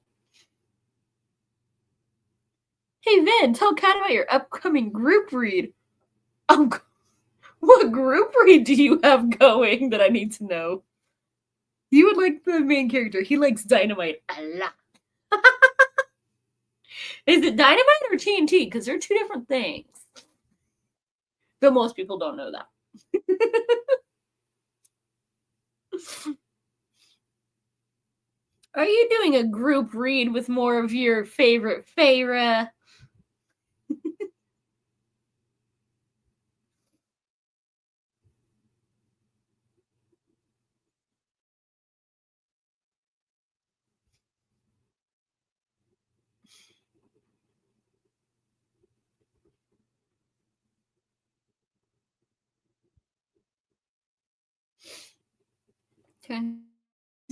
Hey, Vin, tell Kat about your upcoming group read. Oh, what group read do you have going that I need to know? You would like the main character. He likes dynamite a lot. Is it dynamite or TNT? Because they're two different things. But most people don't know that. Are you doing a group read with more of your favorite Feyre? Turns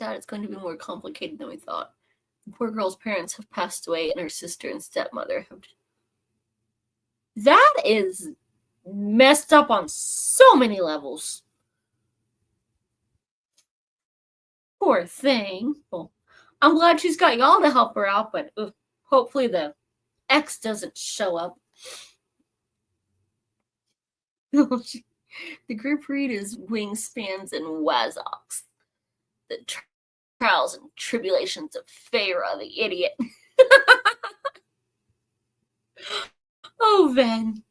out it's going to be more complicated than we thought. The poor girl's parents have passed away, and her sister and stepmother have. That is messed up on so many levels. Poor thing. Well, I'm glad she's got y'all to help her out, but hopefully the ex doesn't show up. The group read is Wingspans and Wazox. The trials and tribulations of Feyre, the idiot. Oh, Ven.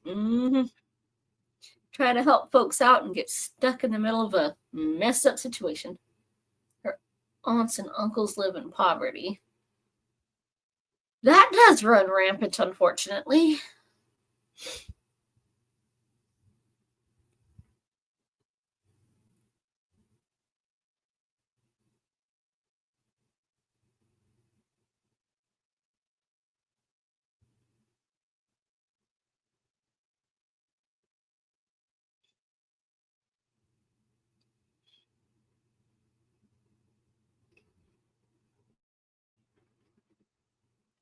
Mm-hmm. Try to help folks out and get stuck in the middle of a messed up situation. Her aunts and uncles live in poverty. That does run rampant, unfortunately.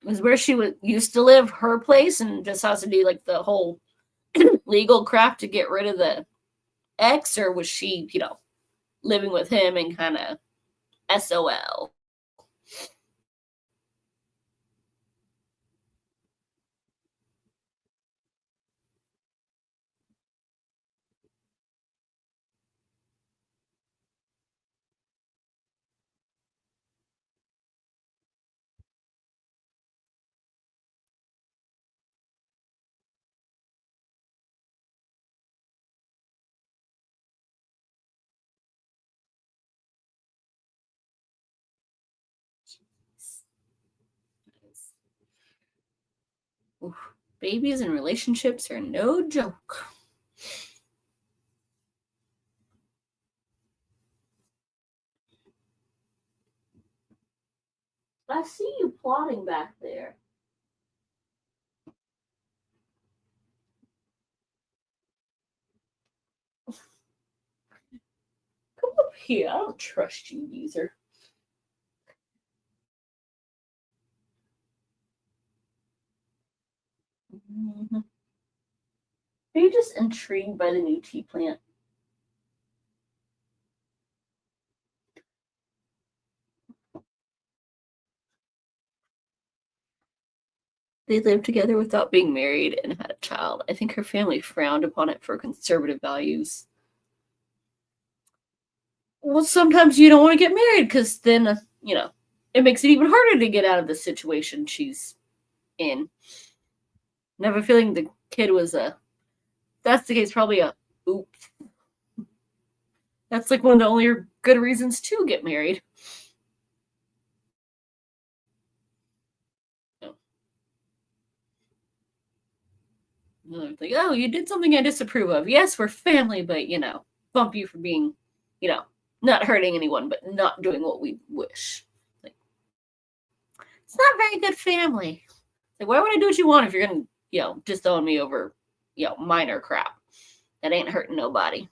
Is where she used to live, her place, and just has to do like the whole legal crap to get rid of the ex, or was she, living with him and kind of SOL? Oof. Babies and relationships are no joke. I see you plotting back there. Come up here. I don't trust you, user. Mm-hmm. Are you just intrigued by the new tea plant? They lived together without being married and had a child. I think her family frowned upon it for conservative values. Well, sometimes you don't want to get married because then, it makes it even harder to get out of the situation she's in. I have a feeling the kid was that's the case, probably a oops. That's like one of the only good reasons to get married. Like, oh, you did something I disapprove of. Yes, we're family, but bump you for being, not hurting anyone, but not doing what we wish. Like, it's not very good family. Like, why would I do what you want if you're gonna, disown me over, minor crap that ain't hurting nobody?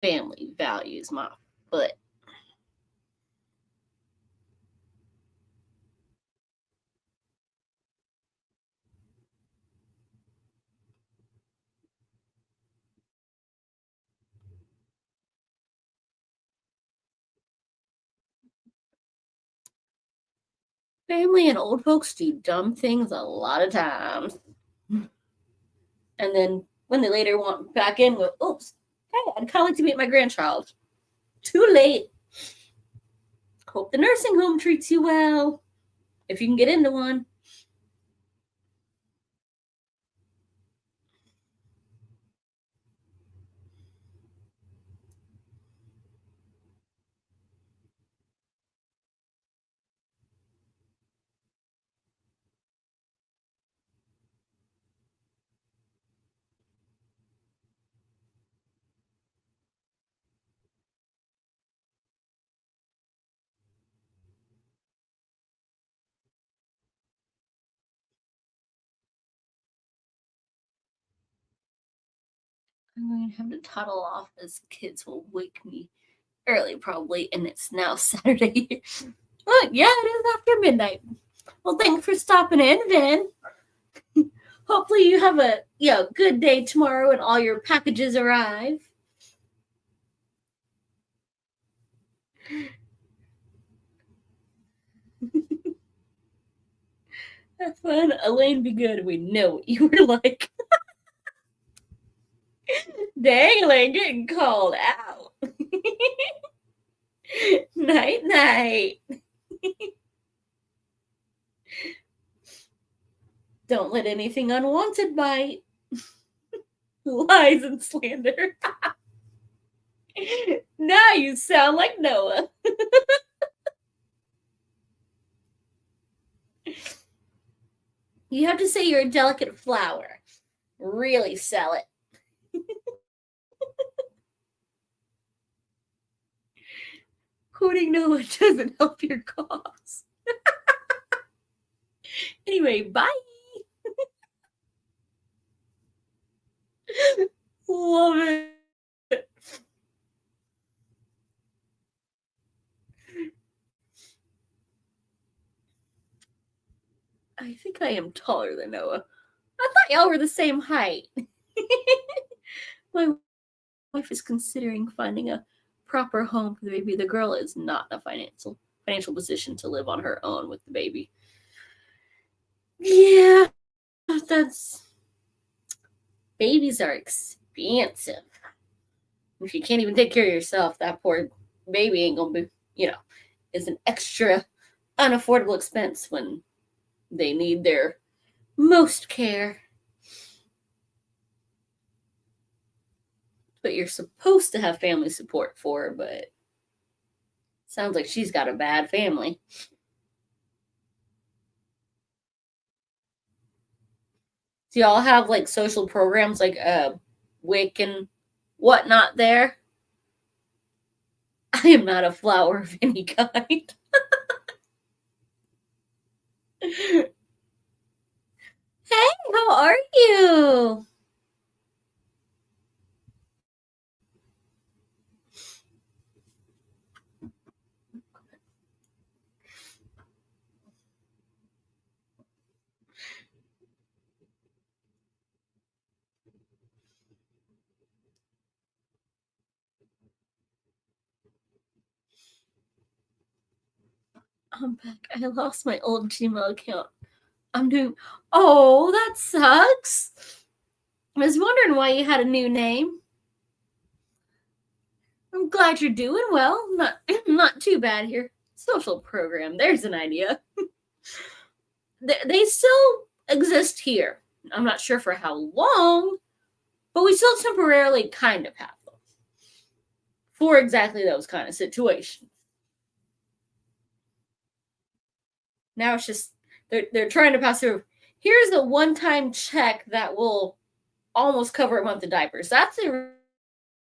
Family values my foot. Family and old folks do dumb things a lot of times. And then when they later want back in, go, oops, hey, I'd kind of like to meet my grandchild. Too late. Hope the nursing home treats you well, if you can get into one. I'm going to have to toddle off as kids will wake me early, probably, and it's now Saturday. Oh, yeah, it is after midnight. Well, thanks for stopping in, Vin. Hopefully, you have a good day tomorrow and all your packages arrive. Have fun. Elaine, be good. We know what you were like. Dang, Elaine, getting called out. Night, night. Don't let anything unwanted bite. Lies and slander. Now you sound like Noah. You have to say you're a delicate flower. Really sell it. Quoting Noah doesn't help your cause. Anyway, bye. Love it. I think I am taller than Noah. I thought y'all were the same height. My wife is considering finding a proper home for the baby. The girl is not in a financial position to live on her own with the baby. Yeah, that's babies are expensive. If you can't even take care of yourself, that poor baby ain't gonna be, is an extra unaffordable expense when they need their most care. But you're supposed to have family support for her, but sounds like she's got a bad family. Do y'all have like social programs like WIC and whatnot there. I am not a flower of any kind. Hey, how are you? I'm back. I lost my old Gmail account. I'm doing. Oh, that sucks. I was wondering why you had a new name. I'm glad you're doing well. Not too bad here. Social program. There's an idea. They still exist here. I'm not sure for how long, but we still temporarily kind of have them for exactly those kind of situations. Now it's just they're trying to pass through. Here's a one-time check that will almost cover a month of diapers. That's the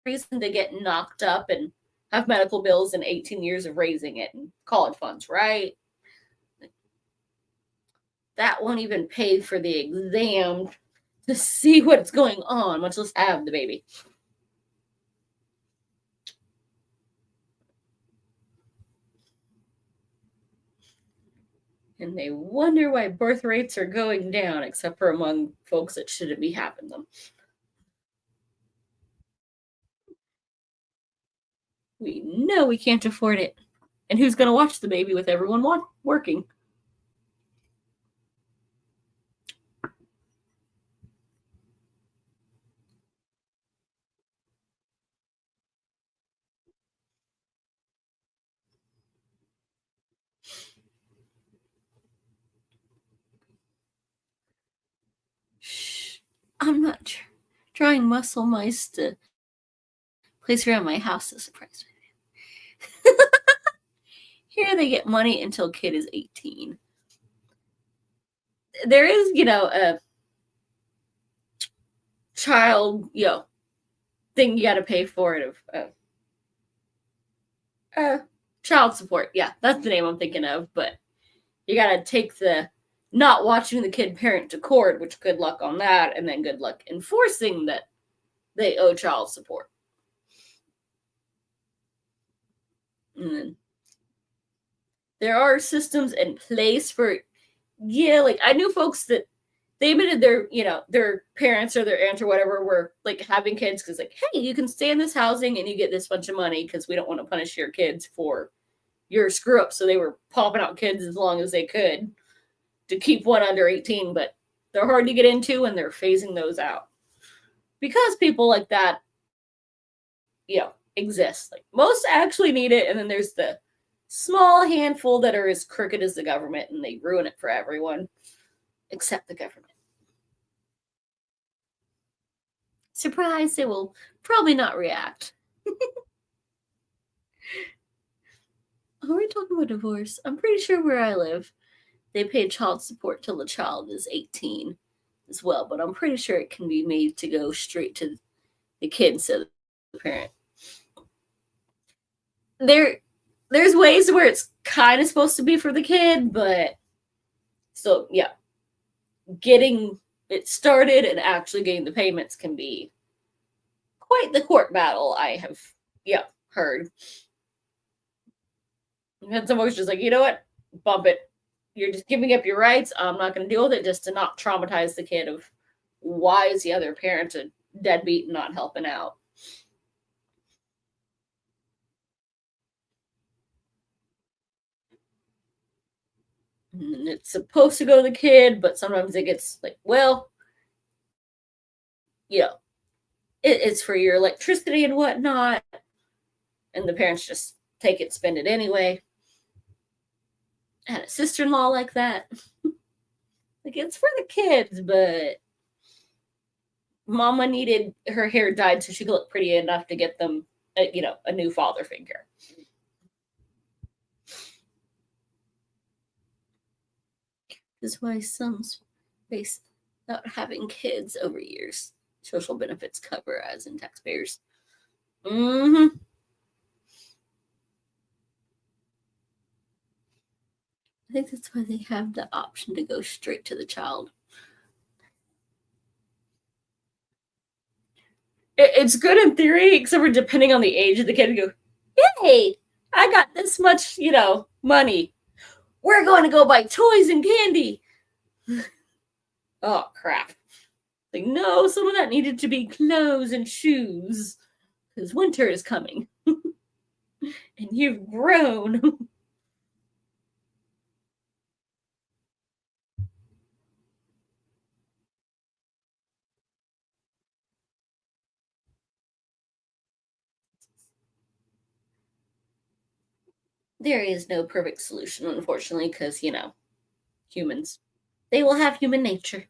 reason to get knocked up and have medical bills and 18 years of raising it and college funds, right? That won't even pay for the exam to see what's going on, much less have the baby. And they wonder why birth rates are going down, except for among folks that shouldn't be having them. We know we can't afford it. And who's going to watch the baby with everyone working? Shh. I'm not trying muscle mice to place around my house to surprise me. Here they get money until kid is 18. There is, a child, thing you got to pay for it of child support. Yeah, that's the name I'm thinking of. But you got to take the not watching the kid parent to court, which good luck on that, and then good luck enforcing that they owe child support. And then there are systems in place for, like I knew folks that they admitted their parents or their aunt or whatever were like having kids because like, hey, you can stay in this housing and you get this bunch of money because we don't want to punish your kids for your screw up. So they were popping out kids as long as they could to keep one under 18, but they're hard to get into and they're phasing those out because people like that, exist. Like most actually need it, and then there's the small handful that are as crooked as the government and they ruin it for everyone except the government. Surprise, they will probably not react. Are we talking about divorce? I'm pretty sure where I live, they pay child support till the child is 18 as well, but I'm pretty sure it can be made to go straight to the kid instead of the parent. There's ways where it's kind of supposed to be for the kid, but so yeah, getting it started and actually getting the payments can be quite the court battle. I have heard. And someone's just like, you know what, bump it. You're just giving up your rights. I'm not going to deal with it just to not traumatize the kid of why is the other parent a deadbeat and not helping out. And it's supposed to go to the kid, but sometimes it gets like, well, it's for your electricity and whatnot. And the parents just take it, spend it anyway. I had a sister-in-law like that. Like, it's for the kids, but mama needed her hair dyed so she could look pretty enough to get them, a new father figure. This is why some face not having kids over years. Social benefits cover as in taxpayers. Mm-hmm. I think that's why they have the option to go straight to the child. It's good in theory, except for depending on the age of the kid. You go, hey, I got this much, money. We're going to go buy toys and candy. Oh, crap. Like, no, some of that needed to be clothes and shoes. Because winter is coming. And you've grown. There is no perfect solution, unfortunately, because, humans. They will have human nature.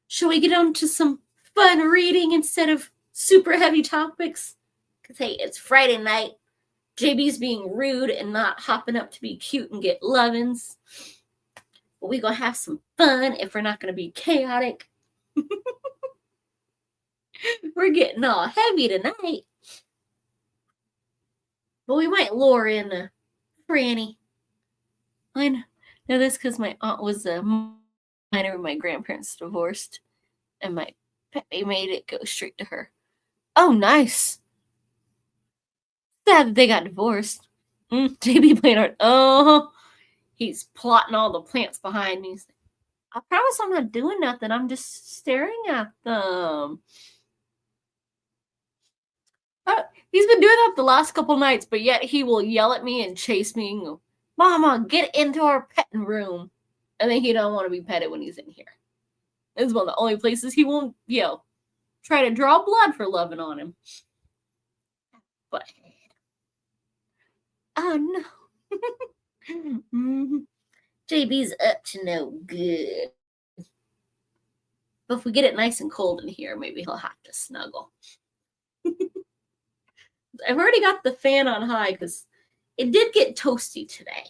Shall we get on to some fun reading instead of super heavy topics? Because, hey, it's Friday night. JB's being rude and not hopping up to be cute and get lovin's. But we're going to have some fun if we're not going to be chaotic. We're getting all heavy tonight. But we might lure in Franny. I know this because my aunt was a minor when my grandparents divorced. And my Pepe made it go straight to her. Oh, nice. Sad that they got divorced. JB playing hard. Oh, he's plotting all the plants behind me. I promise I'm not doing nothing. I'm just staring at them. He's been doing that the last couple nights, but yet he will yell at me and chase me and go, Mama, get into our petting room. And then he don't want to be petted when he's in here. This is one of the only places he won't, try to draw blood for loving on him. But, oh no. Mm-hmm. JB's up to no good. But if we get it nice and cold in here, maybe he'll have to snuggle. I've already got the fan on high because it did get toasty today.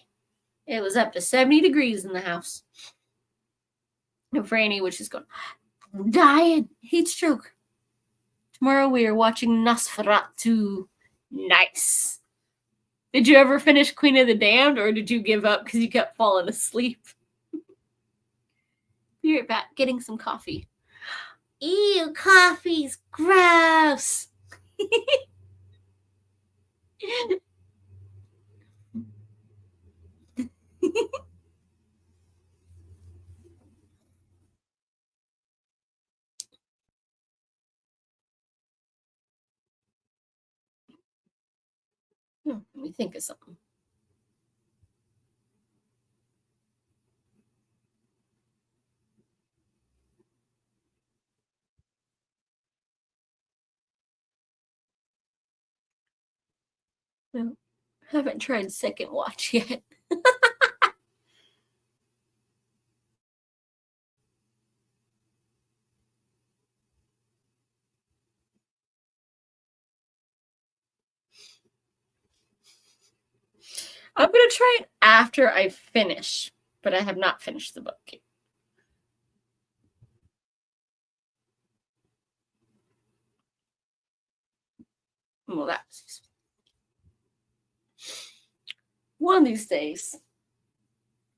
It was up to 70 degrees in the house. And Franny, which is going, I'm dying. Heat stroke. Tomorrow we are watching Nosferatu. Nice. Did you ever finish Queen of the Damned, or did you give up because you kept falling asleep? Be right back, getting some coffee. Ew, coffee's gross. Let me think of something. No, haven't tried second watch yet. I'm going to try it after I finish, but I have not finished the book yet. Well, that's one of these days.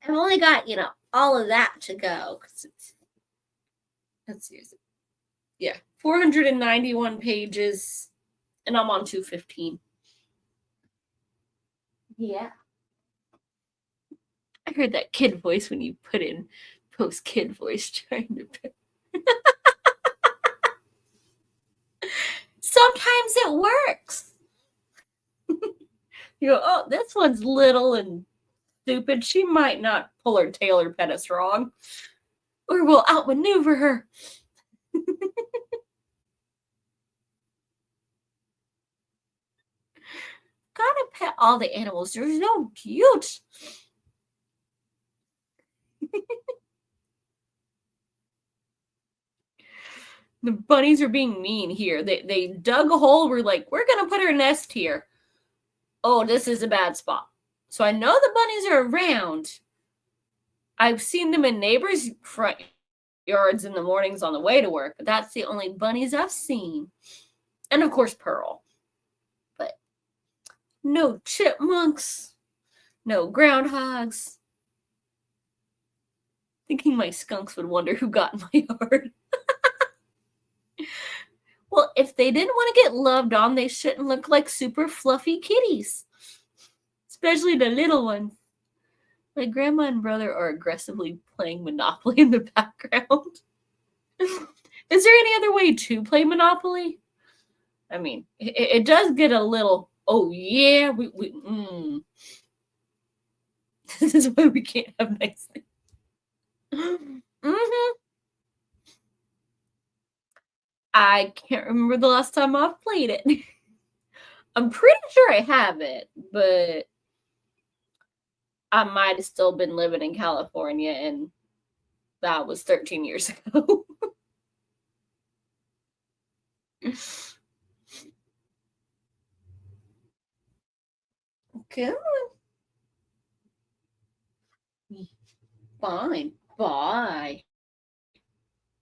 I've only got, all of that to go. Let's see. Yeah, 491 pages, and I'm on 215. Yeah. I heard that kid voice when you put in post kid voice trying to. Sometimes it works. You go, oh, this one's little and stupid. She might not pull her tail or pet us wrong, or we'll outmaneuver her. Gotta pet all the animals. They're so cute. The bunnies are being mean here. They dug a hole. We're like, we're going to put our nest here. Oh, this is a bad spot. So I know the bunnies are around. I've seen them in neighbors' front yards in the mornings on the way to work, but that's the only bunnies I've seen. And of course, Pearl. But no chipmunks, no groundhogs. Thinking my skunks would wonder who got in my yard. Well, if they didn't want to get loved on, they shouldn't look like super fluffy kitties. Especially the little ones. My grandma and brother are aggressively playing Monopoly in the background. Is there any other way to play Monopoly? I mean, it does get a little, oh yeah, this is why we can't have nice things. Mm-hmm. I can't remember the last time I've played it. I'm pretty sure I have it, but I might have still been living in California, and that was 13 years ago. Come on. Fine. Bye.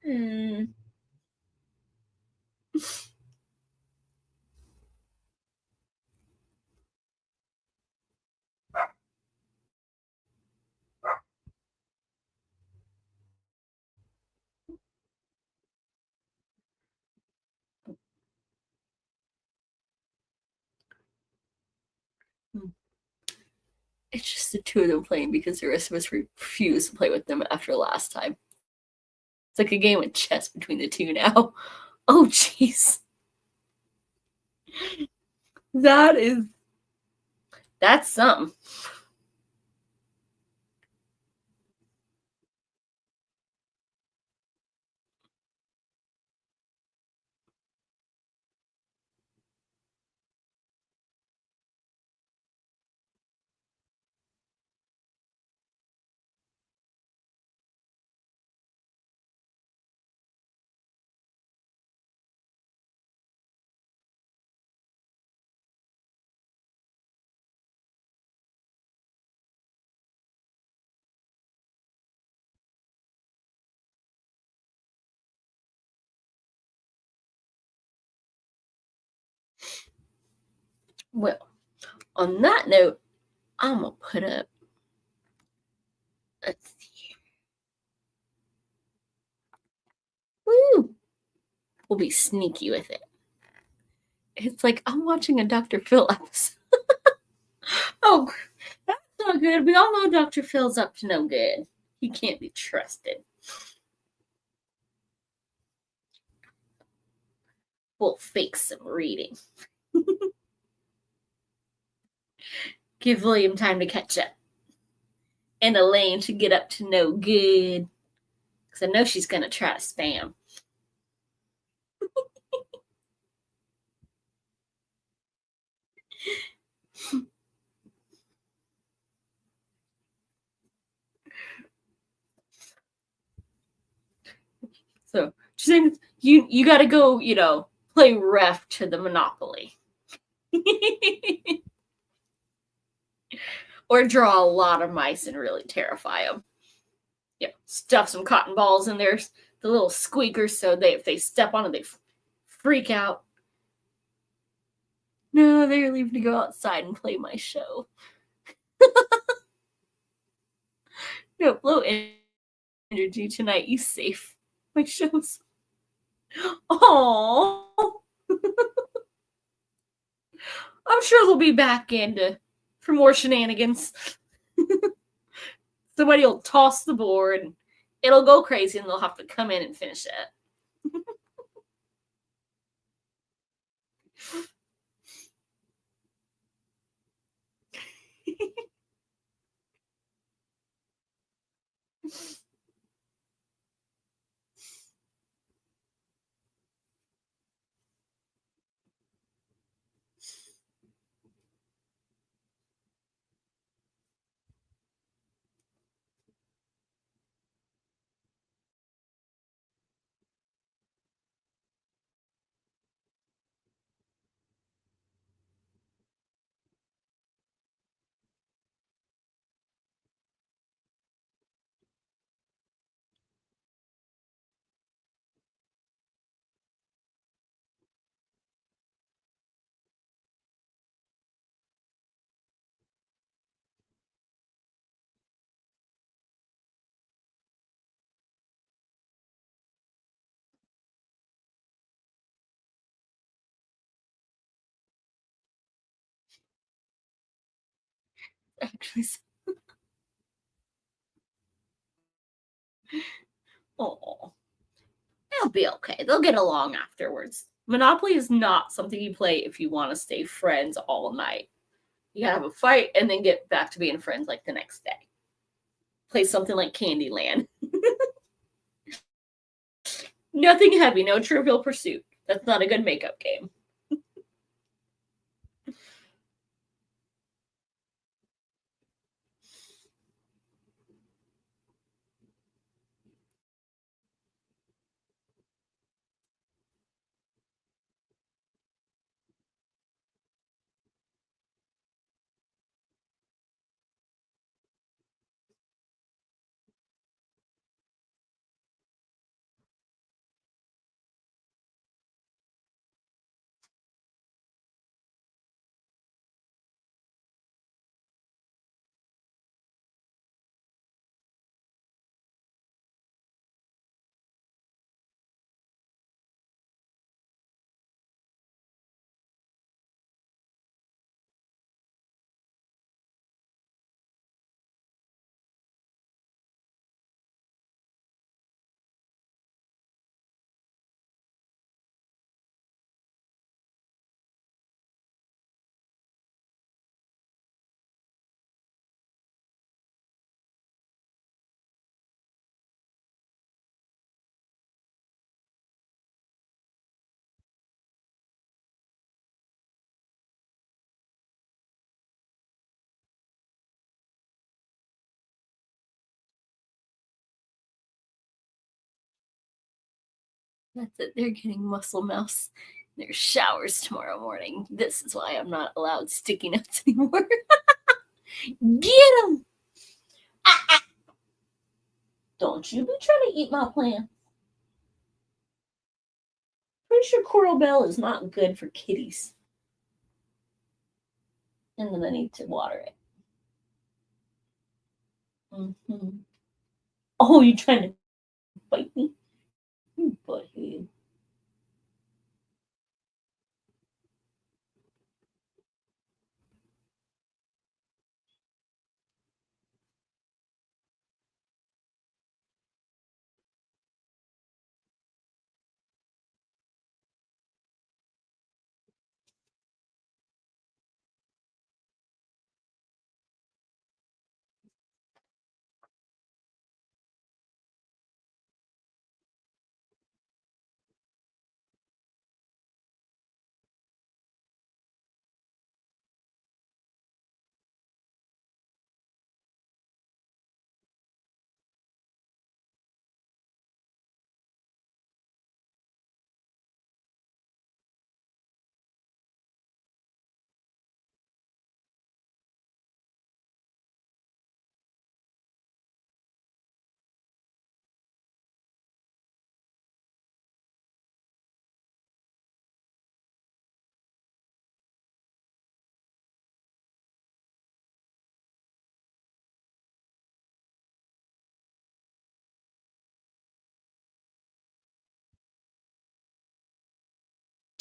Hmm. It's just the two of them playing because the rest of us refuse to play with them after last time. It's like a game of chess between the two now. Oh, jeez. That's something. Well, on that note, I'm gonna put up. Let's see. Woo! We'll be sneaky with it. It's like I'm watching a Dr. Phil episode. Oh, that's not good. We all know Dr. Phil's up to no good. He can't be trusted. We'll fake some reading. Give William time to catch up. And Elaine should get up to no good. Because I know she's going to try to spam. So she's saying you got to go, play ref to the Monopoly. Or draw a lot of mice and really terrify them. Yeah, stuff some cotton balls in there, the little squeakers, so if they step on it, they freak out. No, they're leaving to go outside and play my show. No, low energy tonight. You safe. My show's. Aww. I'm sure they'll be back for more shenanigans. Somebody will toss the board and it'll go crazy and they'll have to come in and finish it. Actually, oh, they'll be okay. They'll get along afterwards. Monopoly is not something you play if you want to stay friends all night. You gotta have a fight and then get back to being friends like the next day. Play something like Candyland. Nothing heavy, no Trivial Pursuit. That's not a good makeup game. That's it. They're getting muscle mouse. There's showers tomorrow morning. This is why I'm not allowed sticky notes anymore. Get them! Ah, ah. Don't you be trying to eat my plant. Pretty sure Coral Bell is not good for kitties. And then I need to water it. Mm-hmm. Oh, you trying to bite me? You butthead.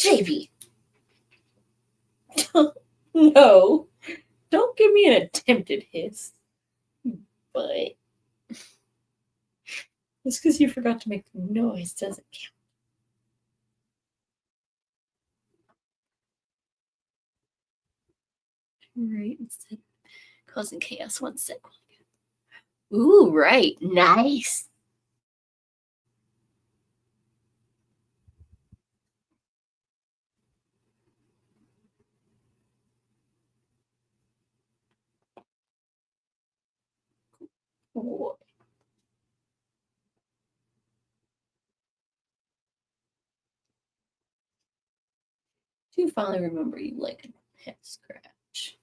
JB. No. Don't give me an attempted hiss. But just because you forgot to make noise doesn't count. Right, instead of causing chaos. 1 sec. Ooh, right. Nice. Ooh. Do finally remember you like a head scratch.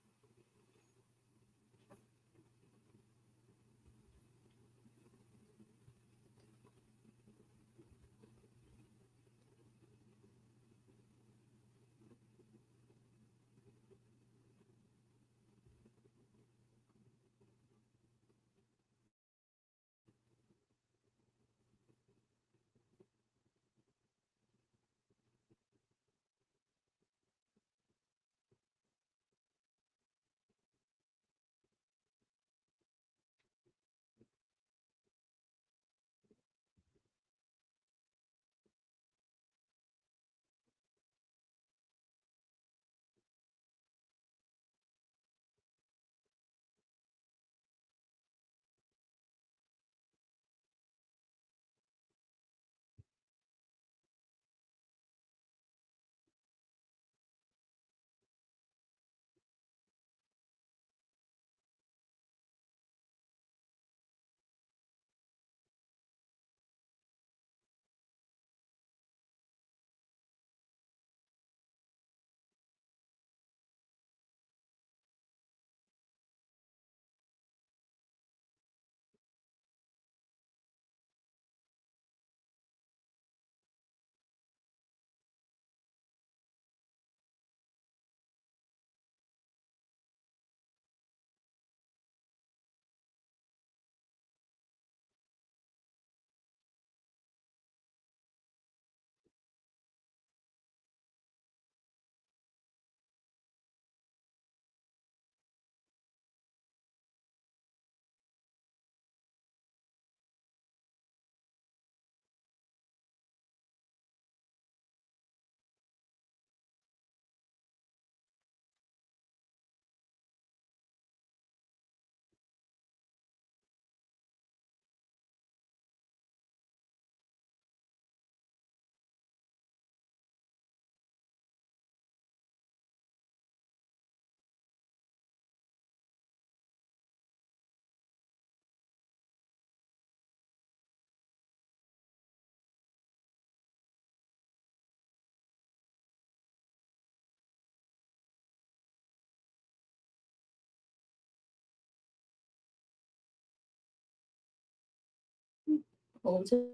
Hold until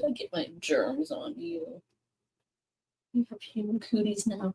I get my germs on you. You have human cooties now.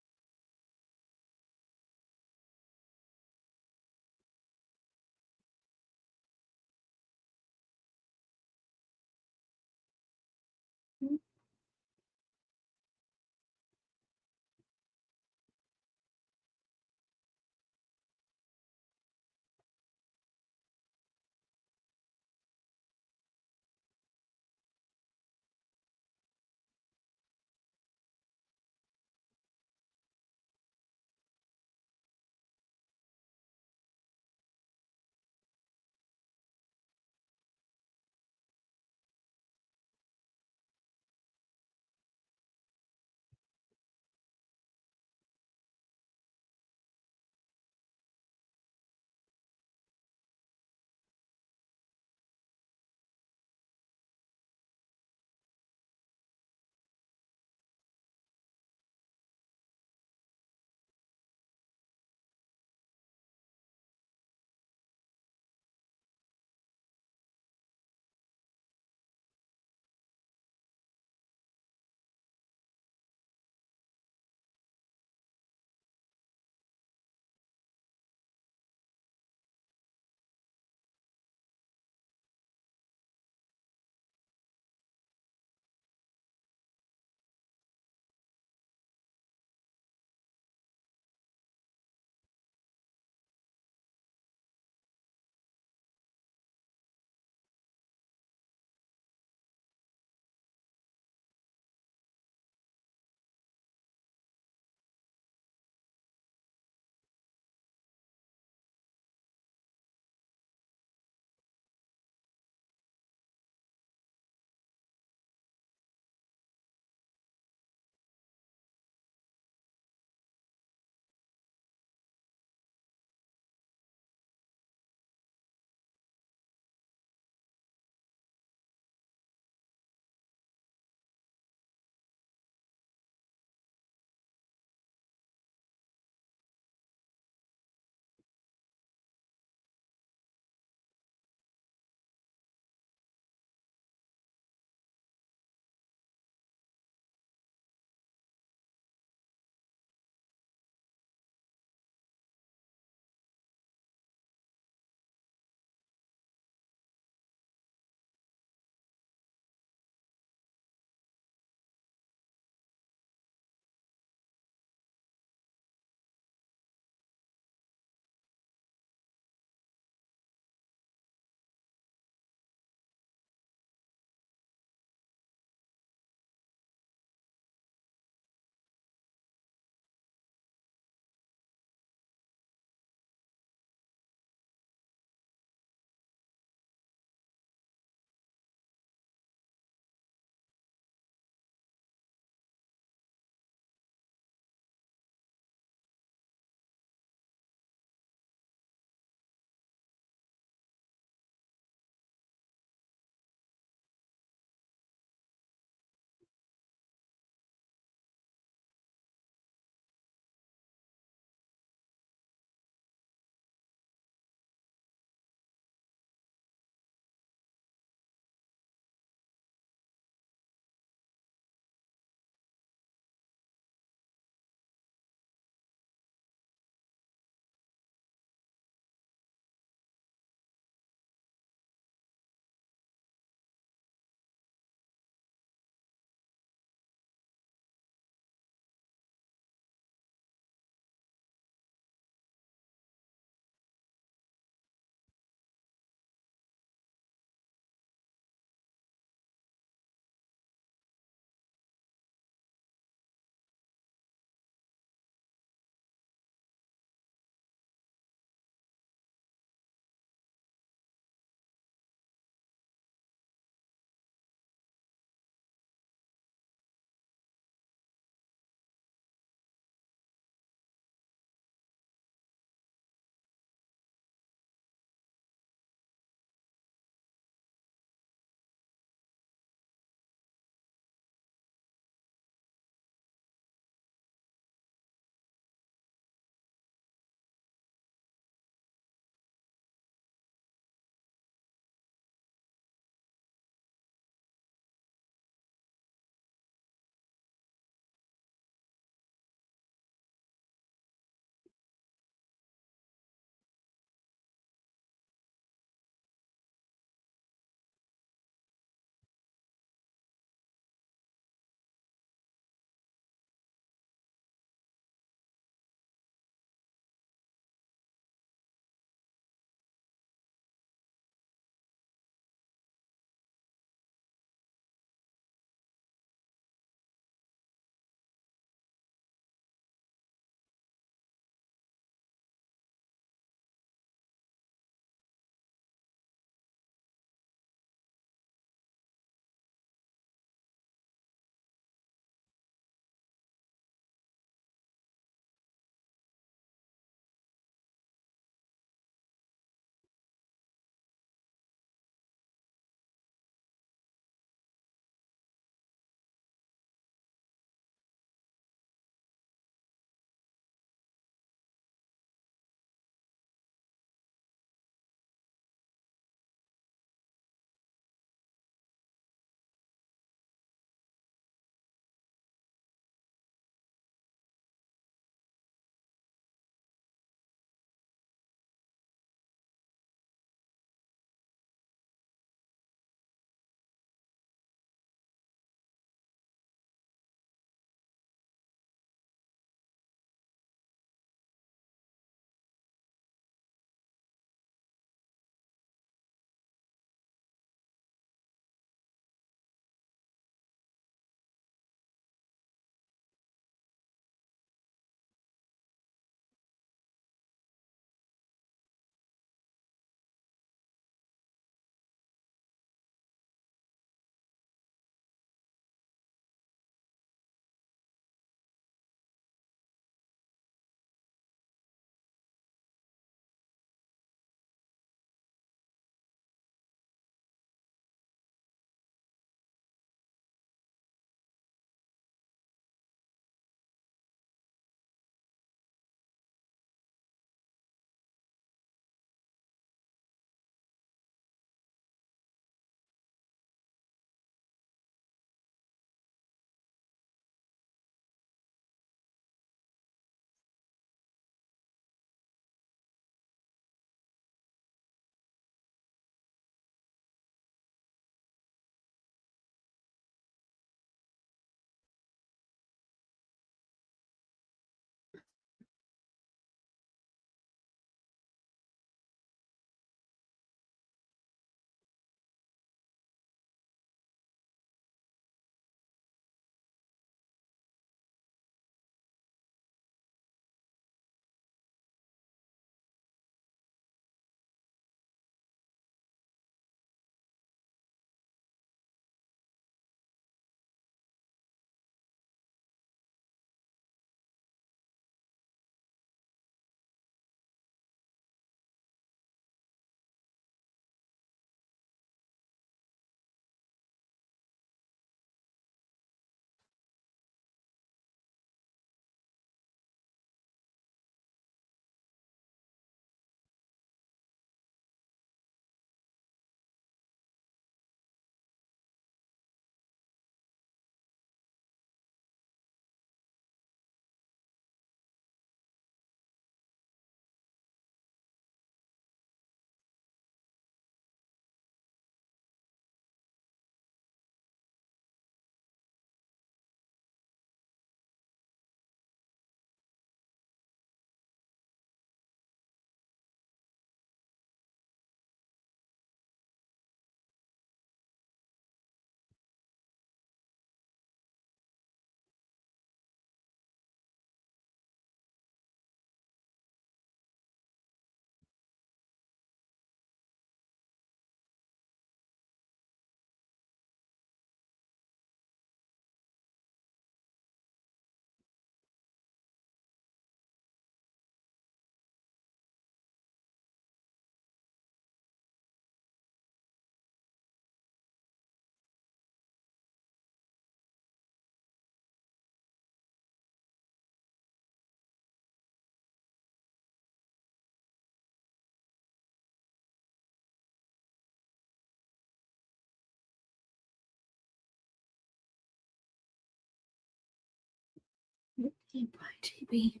Bye, JB.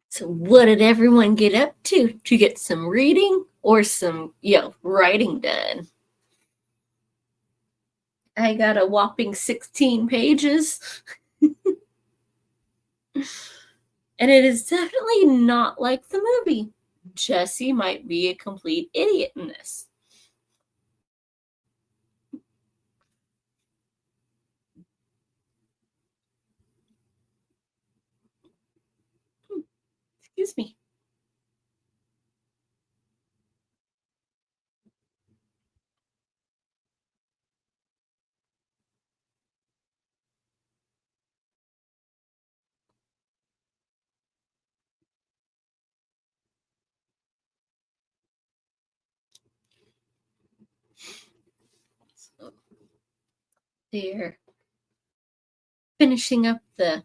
So, what did everyone get up to? To get some reading or some, writing done? I got a whopping 16 pages. And it is definitely not like the movie. Jesse might be a complete idiot in this. Excuse me. So they're finishing up the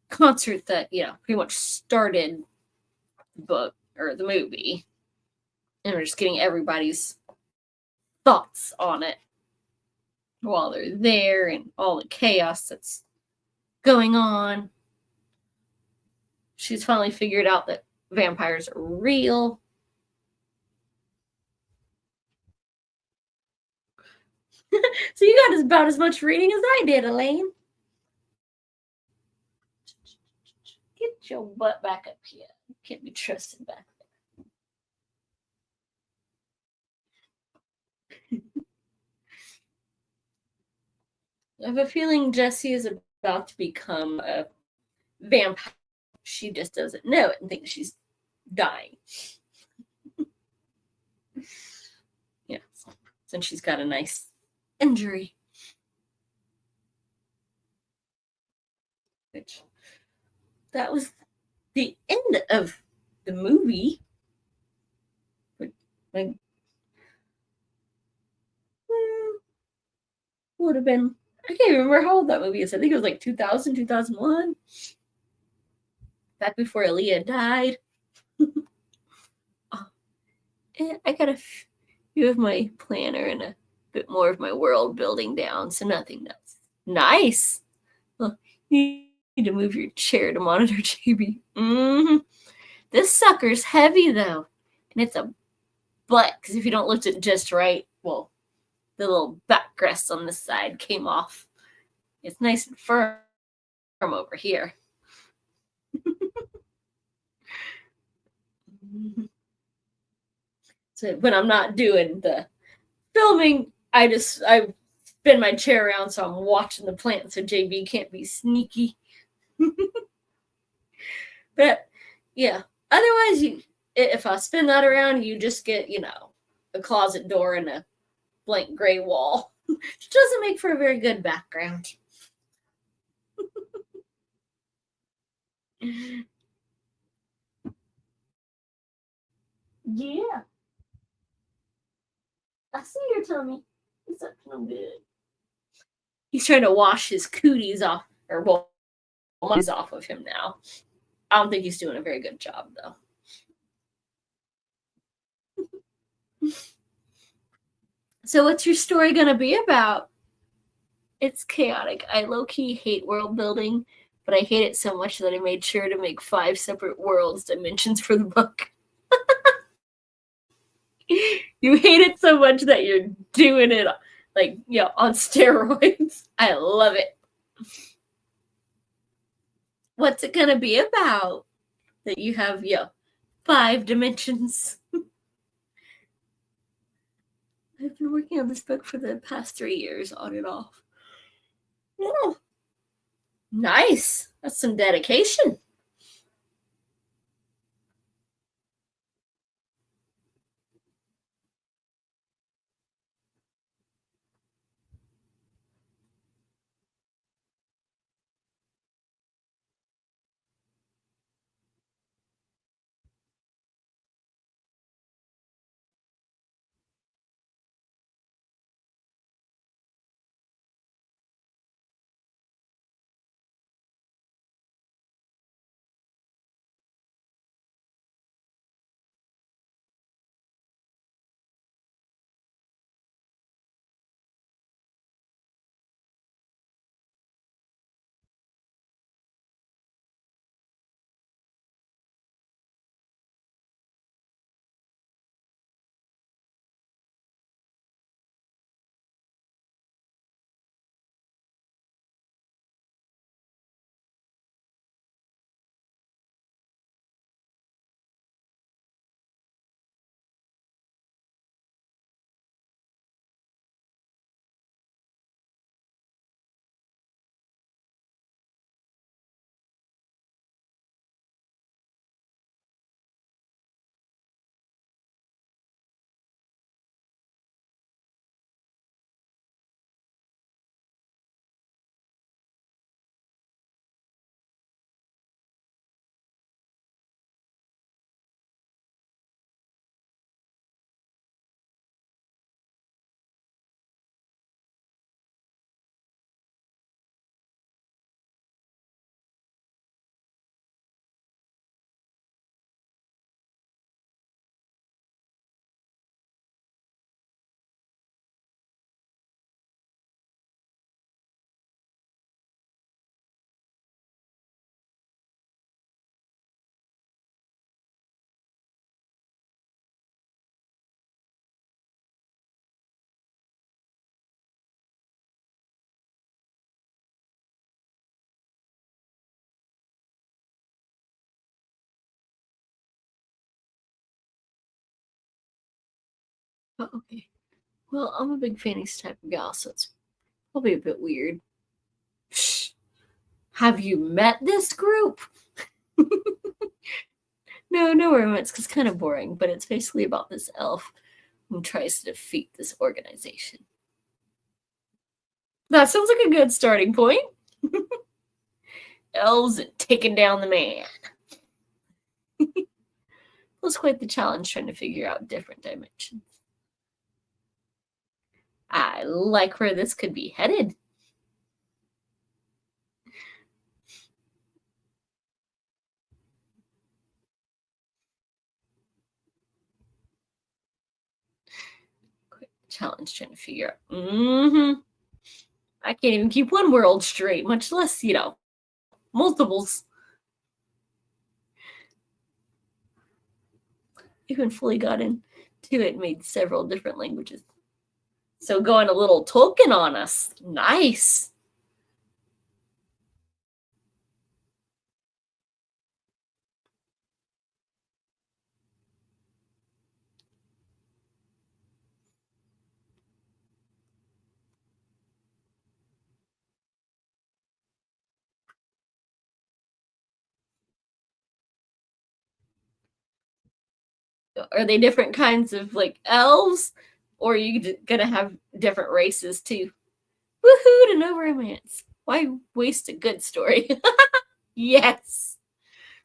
concert that, pretty much started the book or the movie. And we're just getting everybody's thoughts on it while they're there and all the chaos that's going on. She's finally figured out that vampires are real. So you got about as much reading as I did, Elaine. Get your butt back up here. You can't be trusted back there. I have a feeling Jessie is about to become a vampire. She just doesn't know it and thinks she's dying. Yeah, since she's got a nice injury. Which that was the end of the movie. Like, would have been, I can't remember how old that movie is. I think it was like 2000, 2001. Back before Aaliyah died. Oh, and I got a few of my planner and a bit more of my world building down, so nothing else. Nice. Well, you need to move your chair to monitor, JB. Mm-hmm. This sucker's heavy though, and it's a butt because if you don't lift it just right, well, the little backrest on this side came off. It's nice and firm over here. So when I'm not doing the filming, I spin my chair around so I'm watching the plant so JB can't be sneaky. But yeah, otherwise if I spin that around, you just get, a closet door and a blank gray wall. Which doesn't make for a very good background. Yeah. I see your tummy. It's up no good. He's trying to wash his cooties off, or well, money's off of him now. I don't think he's doing a very good job, though. So, what's your story going to be about? It's chaotic. I low-key hate world building, but I hate it so much that I made sure to make 5 separate worlds dimensions for the book. You hate it so much that you're doing it on steroids. I love it. What's it going to be about? That you have, 5 dimensions. I've been working on this book for the past 3 years, on and off. Yeah. Nice. That's some dedication. Oh, okay. Well, I'm a big fantasy type of gal, so it's Probably a bit weird. Shh. Have you met this group? No romance, because it's kind of boring, but it's basically about this elf who tries to defeat this organization. That sounds like a good starting point. Elves and taking down the man. It was quite the challenge trying to figure out different dimensions. I like where this could be headed. Quite the challenge trying to figure out. I can't even keep one world straight, much less, multiples. Even fully got into it, made several different languages. So going a little Tolkien on us. Nice. Are they different kinds of like elves? Or are you gonna have different races too? Woohoo to no romance. Why waste a good story? Yes.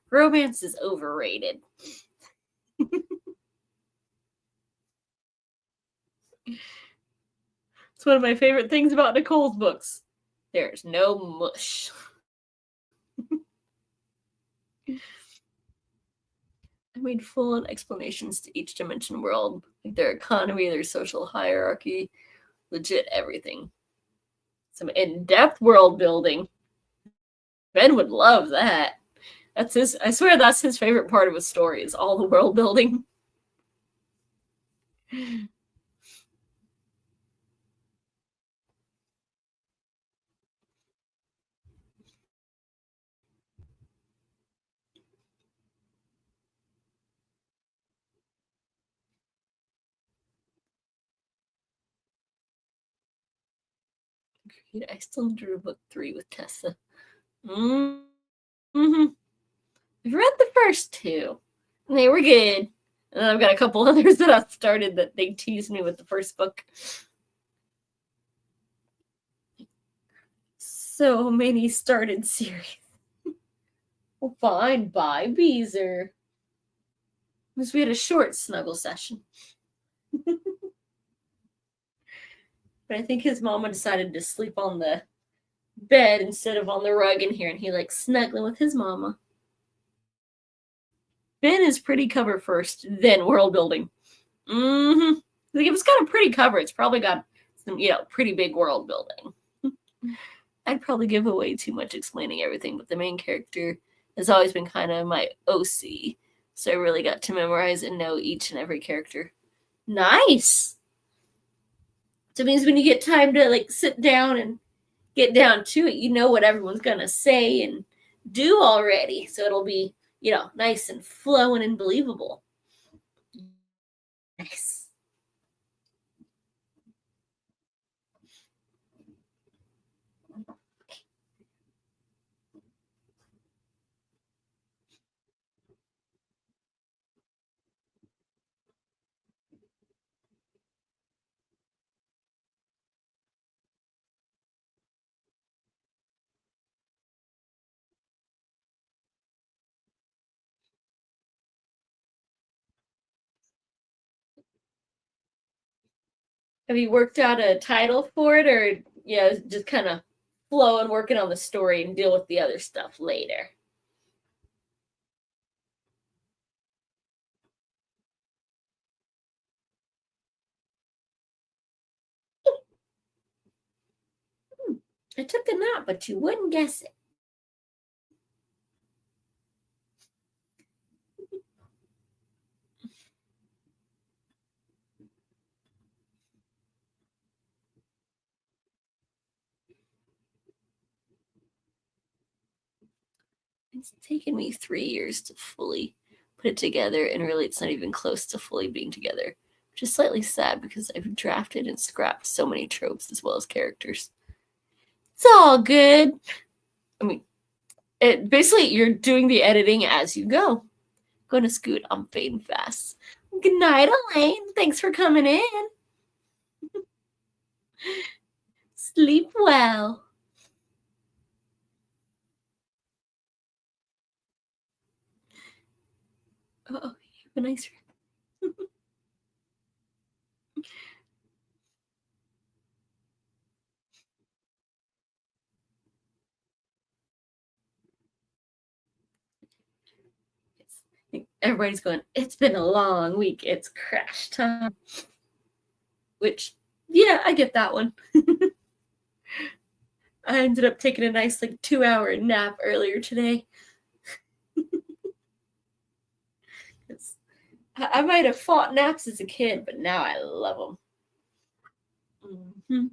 Romance is overrated. It's one of my favorite things about Nicole's books. There's no mush. I made full-on explanations to each dimension world, like their economy, their social hierarchy, legit everything. Some in-depth world building. Ben would love that. That's his. I swear that's his favorite part of a story is all the world building. I still need to read book 3 with Tessa. Mm-hmm. I've read the first 2, and they were good. And I've got a couple others that I've started that they teased me with the first book. So many started series. Well, fine, bye, Beezer. Because we had a short snuggle session. But I think his mama decided to sleep on the bed instead of on the rug in here, and he likes snuggling with his mama. Ben is pretty cover first, then world building. Like if it's got a pretty cover, it's probably got some, pretty big world building. I'd probably give away too much explaining everything, but the main character has always been kind of my OC, so I really got to memorize and know each and every character. Nice. So it means when you get time to like sit down and get down to it, you know what everyone's gonna say and do already, so it'll be nice and flowing and believable. Nice. Have you worked out a title for it, or just kind of flow and working on the story and deal with the other stuff later? I took a nap, but you wouldn't guess it. It's taken me 3 years to fully put it together, and really it's not even close to fully being together, which is slightly sad because I've drafted and scrapped so many tropes as well as characters. It's all good. I mean, basically you're doing the editing as you go. Gonna scoot. I'm fading fast. Good night, Elaine. Thanks for coming in. Sleep well. Oh, you have a nice everybody's going, it's been a long week. It's crash time. Which, yeah, I get that one. I ended up taking a nice 2-hour nap earlier today. I might have fought naps as a kid, but now I love them. Mm-hmm.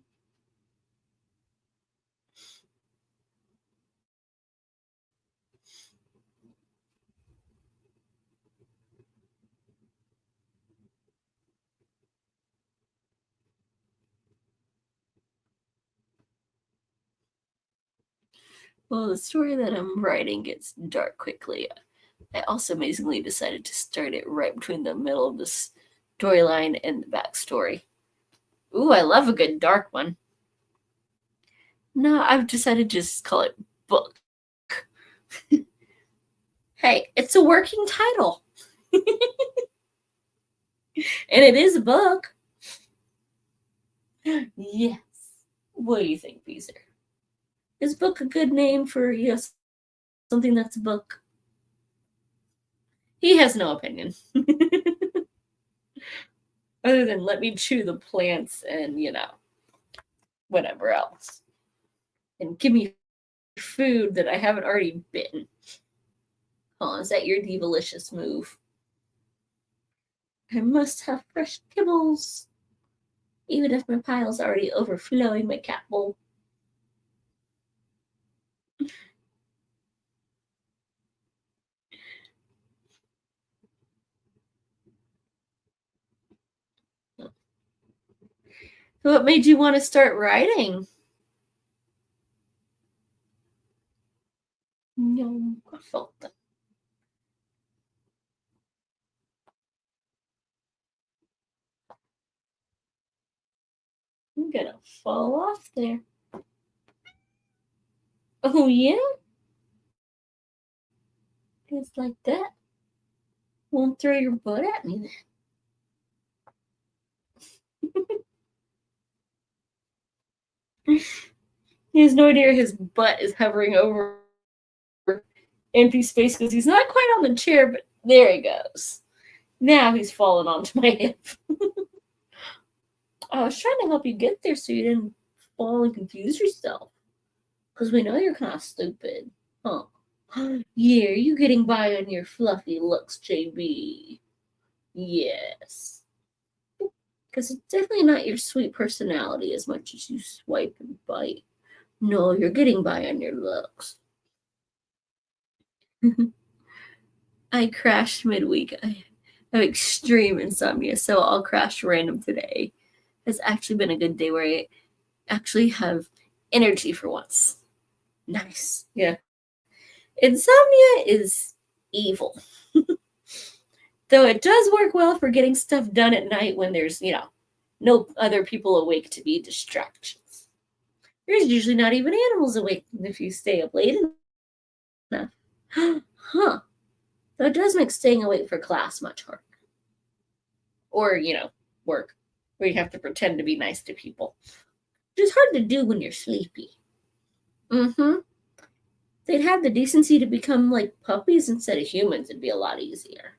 Well, the story that I'm writing gets dark quickly. I also amazingly decided to start it right between the middle of the storyline and the backstory. Ooh, I love a good dark one. No, I've decided to just call it book. Hey, it's a working title. And it is a book. Yes. What do you think, Beezer? Is book a good name for something that's a book? He has no opinion. Other than let me chew the plants and, whatever else. And give me food that I haven't already bitten. Oh, is that your devilicious move? I must have fresh kibbles. Even if my pile's already overflowing my cat bowl. So what made you want to start writing? No, I felt that. I'm gonna fall off there. Oh, yeah? It's like that. Won't throw your butt at me then. He has no idea his butt is hovering over empty space because he's not quite on the chair, but there he goes. Now he's fallen onto my hip. I was trying to help you get there so you didn't fall and confuse yourself. Because we know you're kind of stupid. Huh? Yeah, you getting by on your fluffy looks, JB. Yes. Because it's definitely not your sweet personality as much as you swipe and bite. No, you're getting by on your looks. I crashed midweek. I have extreme insomnia, so I'll crash random today. It's actually been a good day where I actually have energy for once. Nice. Yeah. Insomnia is evil. Though it does work well for getting stuff done at night when there's, no other people awake to be distractions. There's usually not even animals awake if you stay up late enough. Huh. Though it does make staying awake for class much harder. Or, work, where you have to pretend to be nice to people. Which is hard to do when you're sleepy. Mm-hmm. They'd have the decency to become like puppies instead of humans, it'd be a lot easier.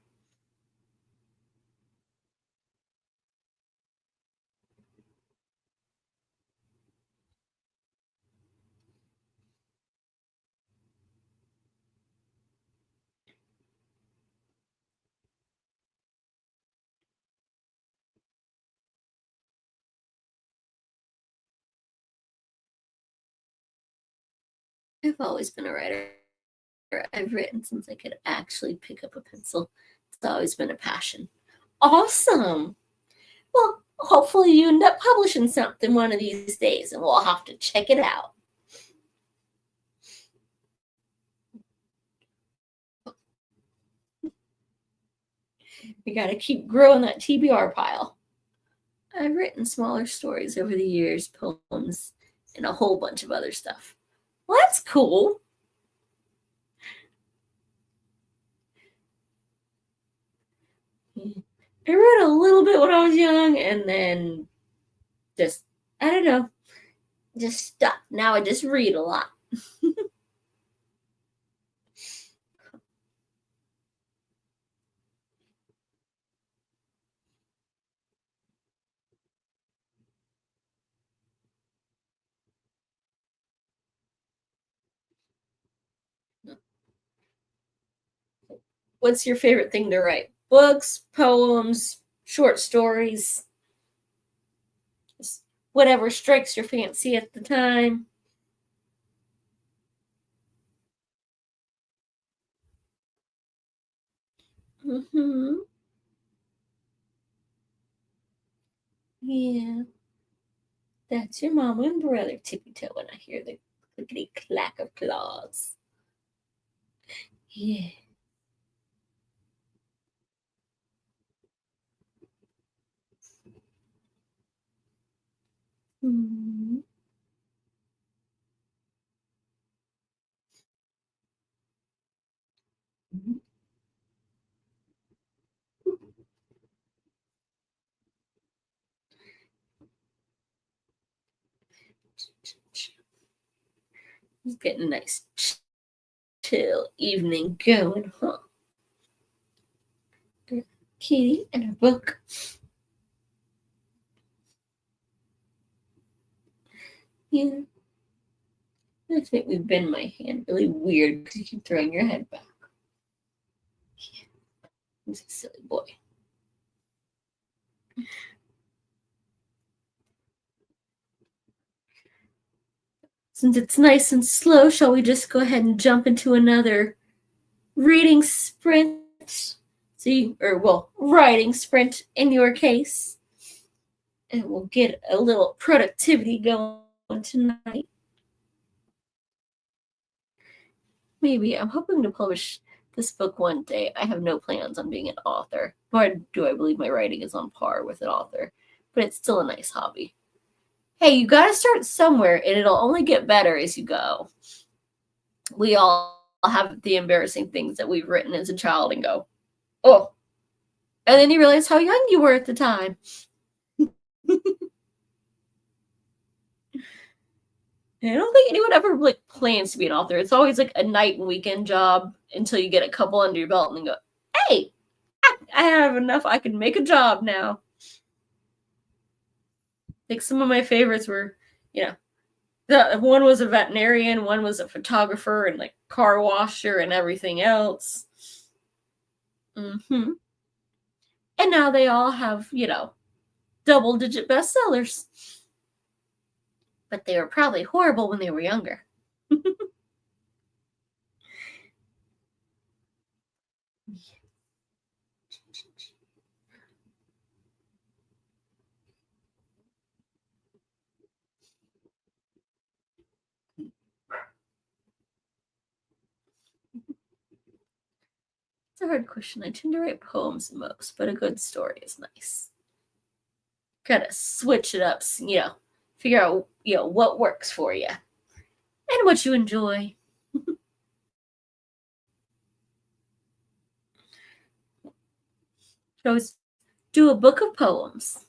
I've always been a writer. I've written since I could actually pick up a pencil. It's always been a passion. Awesome. Well, hopefully you end up publishing something one of these days and we'll have to check it out. We gotta keep growing that TBR pile. I've written smaller stories over the years, poems, and a whole bunch of other stuff. Well, that's cool. I wrote a little bit when I was young, and then just, I don't know, just stopped. Now I just read a lot. What's your favorite thing to write? Books, poems, short stories, just whatever strikes your fancy at the time. Mm-hmm. Yeah, that's your mama and brother tippy toe when I hear the clickety clack of claws. Yeah. Mm-hmm. He's getting a nice chill evening going, huh? Kitty and a book. Yeah. Let's make me bend my hand really weird because you keep throwing your head back. Yeah. He's a silly boy. Since it's nice and slow, shall we just go ahead and jump into another reading sprint? See, or well, writing sprint in your case. And we'll get a little productivity going tonight. Maybe. I'm hoping to publish this book one day. I have no plans on being an author, nor do I believe my writing is on par with an author, but it's still a nice hobby. Hey, you gotta start somewhere, and it'll only get better as you go. We all have the embarrassing things that we've written as a child and go, oh. And then you realize how young you were at the time. I don't think anyone ever like plans to be an author. It's always like a night and weekend job until you get a couple under your belt and then go, hey, I have enough. I can make a job now. Like some of my favorites were, you know, one was a veterinarian, one was a photographer and like car washer and everything else. Mm-hmm. And now they all have, double-digit bestsellers. But they were probably horrible when they were younger. It's a hard question. I tend to write poems the most, but a good story is nice. Gotta switch it up, figure out, what works for you and what you enjoy. Should always do a book of poems.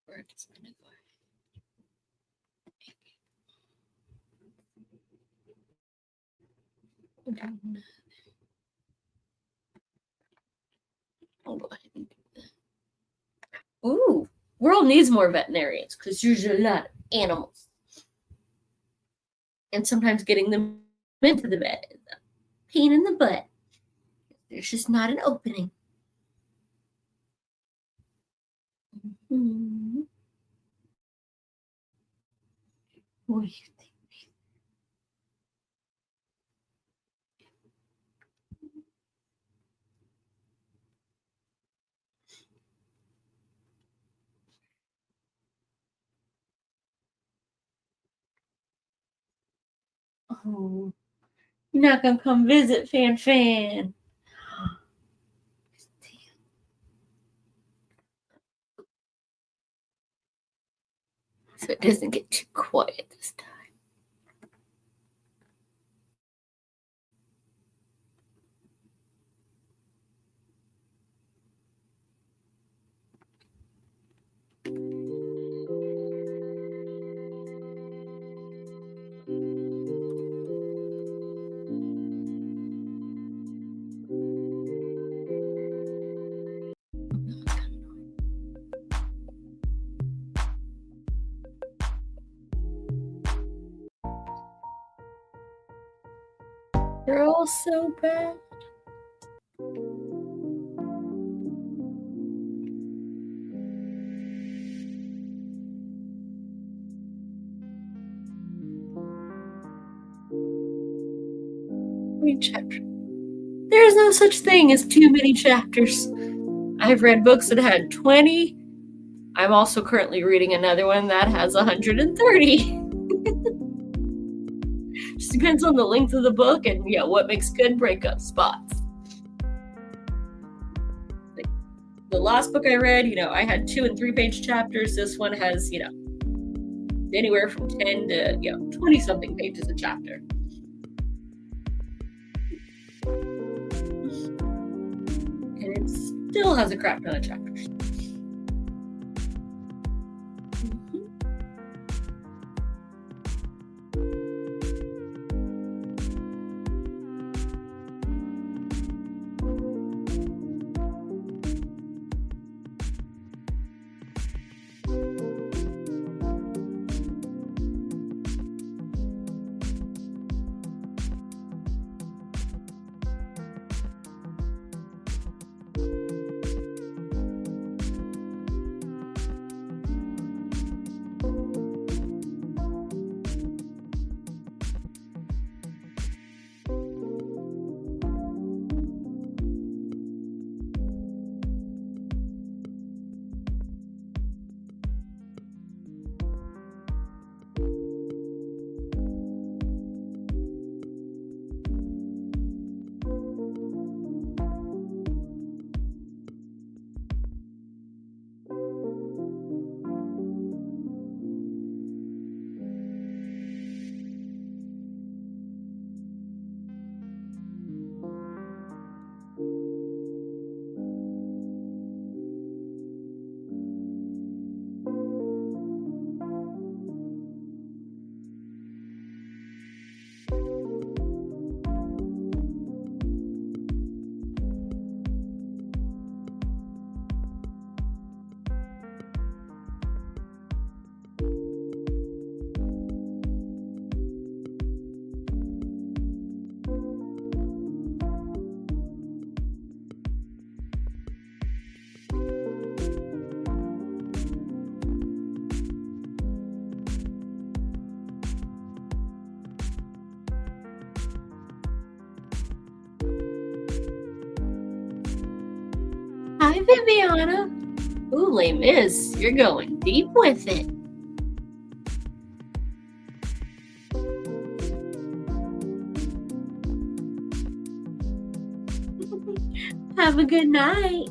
Where it's gonna go. I'll go ahead and do that. Ooh, world needs more veterinarians because there's a lot of animals. And sometimes getting them into the vet is a pain in the butt. There's just not an opening. Mm-hmm. What do you think? Oh, you're not gonna come visit, Fan Fan. So it doesn't get too quiet this time. They're all so bad. Chapter. There is no such thing as too many chapters. I've read books that had 20. I'm also currently reading another one that has 130. Just depends on the length of the book and what makes good breakup spots. Like the last book I read, I had 2 and 3 page chapters. This one has, anywhere from 10 to 20 something pages a chapter. And it still has a crap ton of chapters. Hi, Viviana. Ooh, Les Mis, you're going deep with it. Have a good night.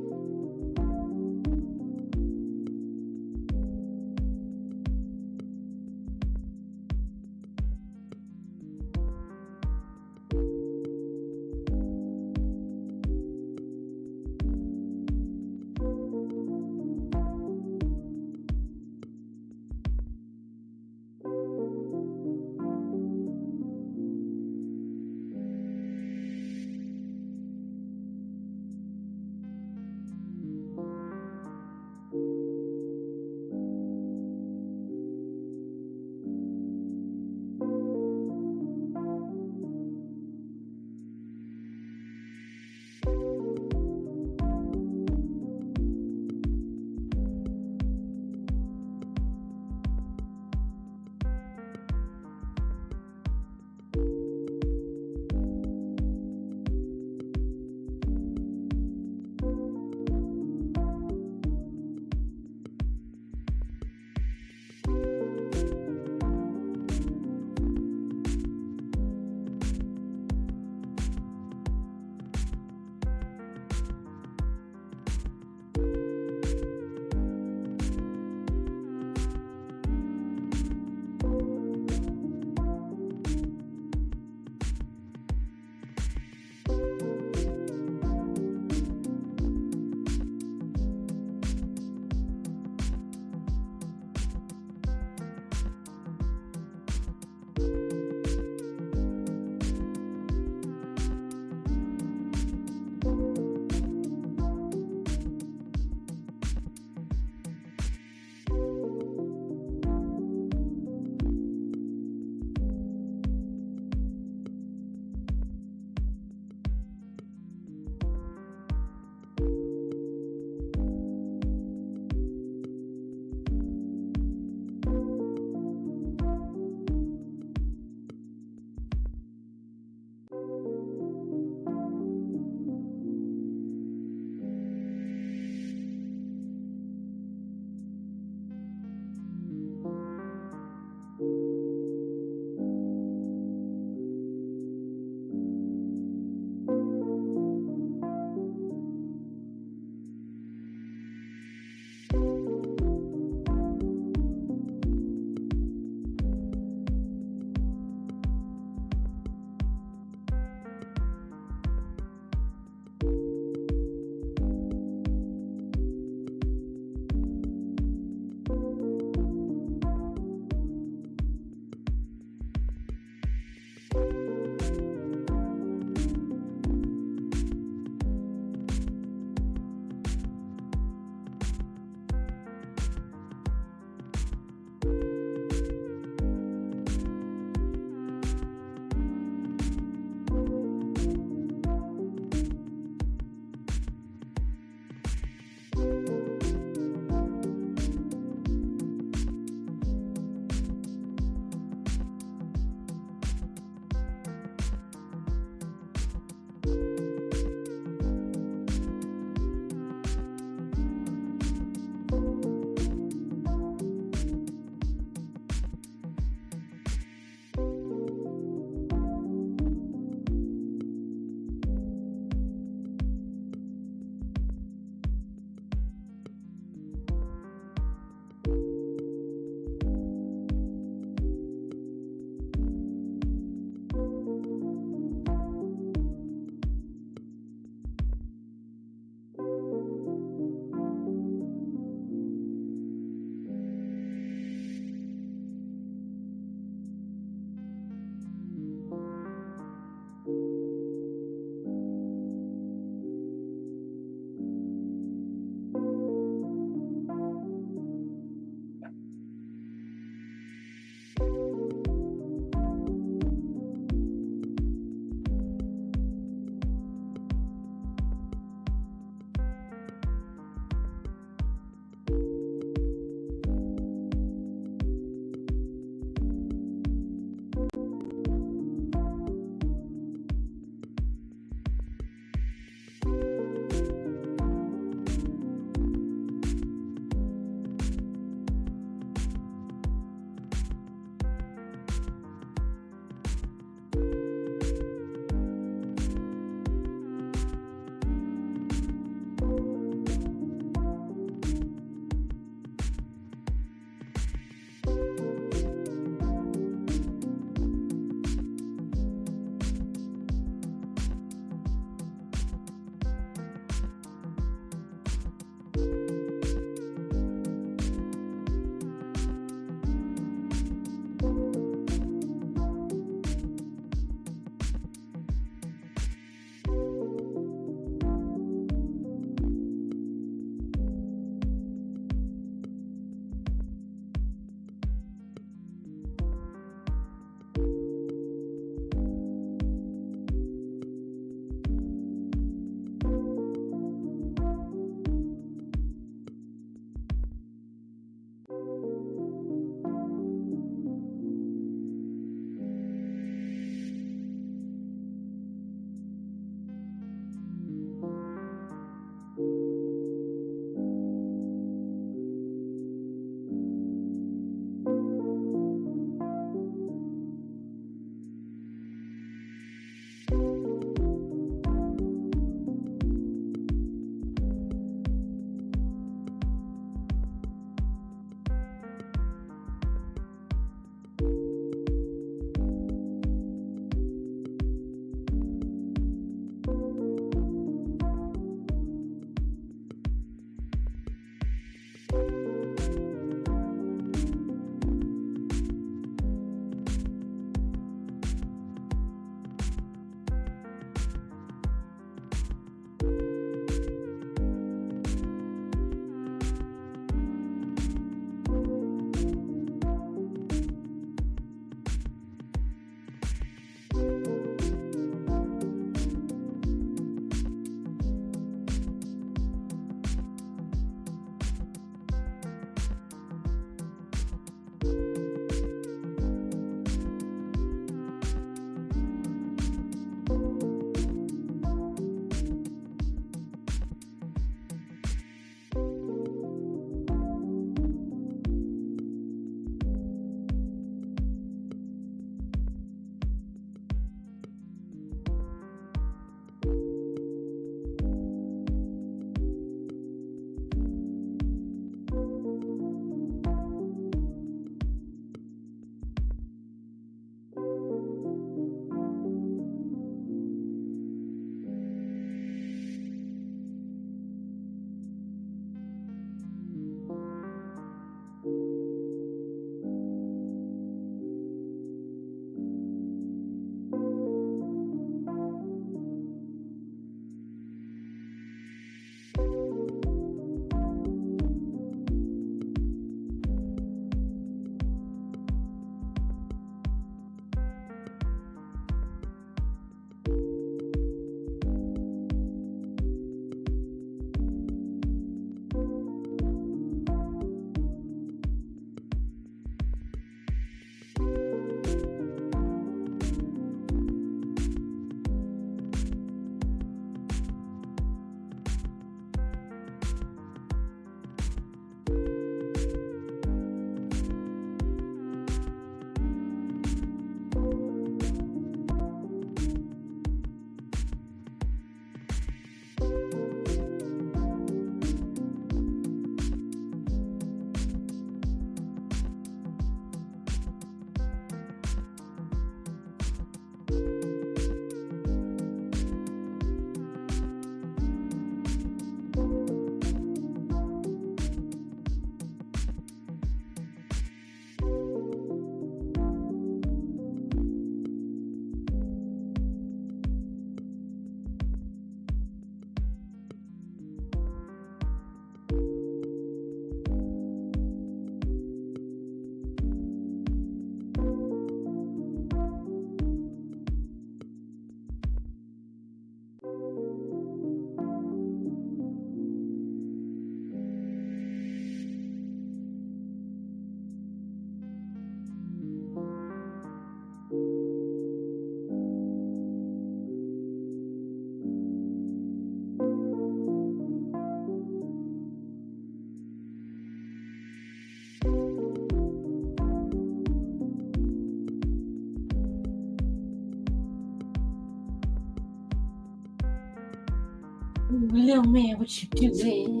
Little man, what you doing?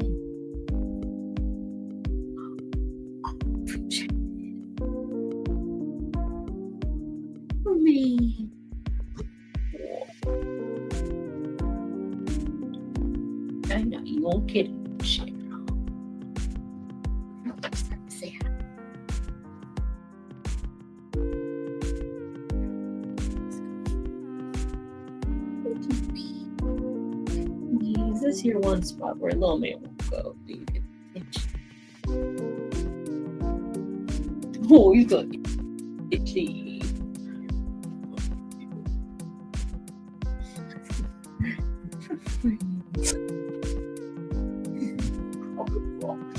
Me. I know you won't get it. Shit. Say hi. Is this your one spot where little man won't go? You can itch. Oh, you got itchy.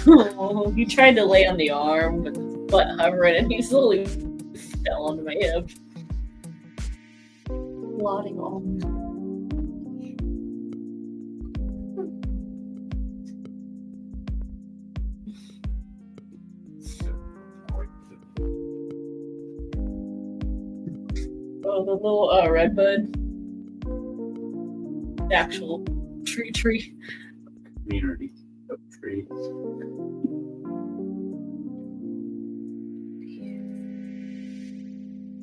Oh, he tried to lay on the arm with his butt hovering, and he slowly fell onto my hip. Blotting on. Oh, the little redbud. The actual tree. Community of trees.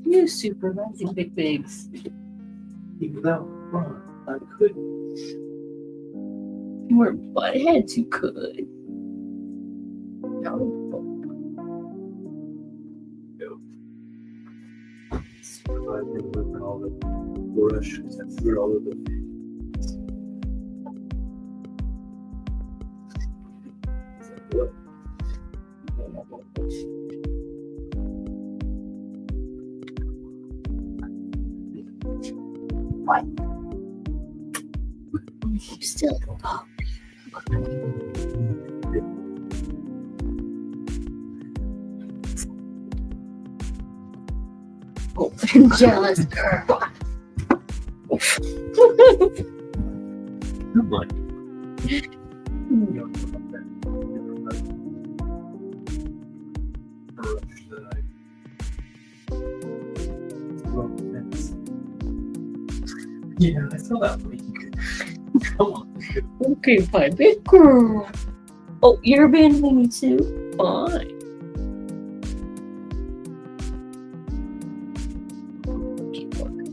You supervising big bigs. Without front, I couldn't. You were butt heads, you could. No. I've been ripping all the brush and through all of the. What? You still. Oh, I'm jealous. Good luck. Yeah, I saw that link. Come on. Okay, my big girl. Oh, you're abandoning me too? Fine. Keep working.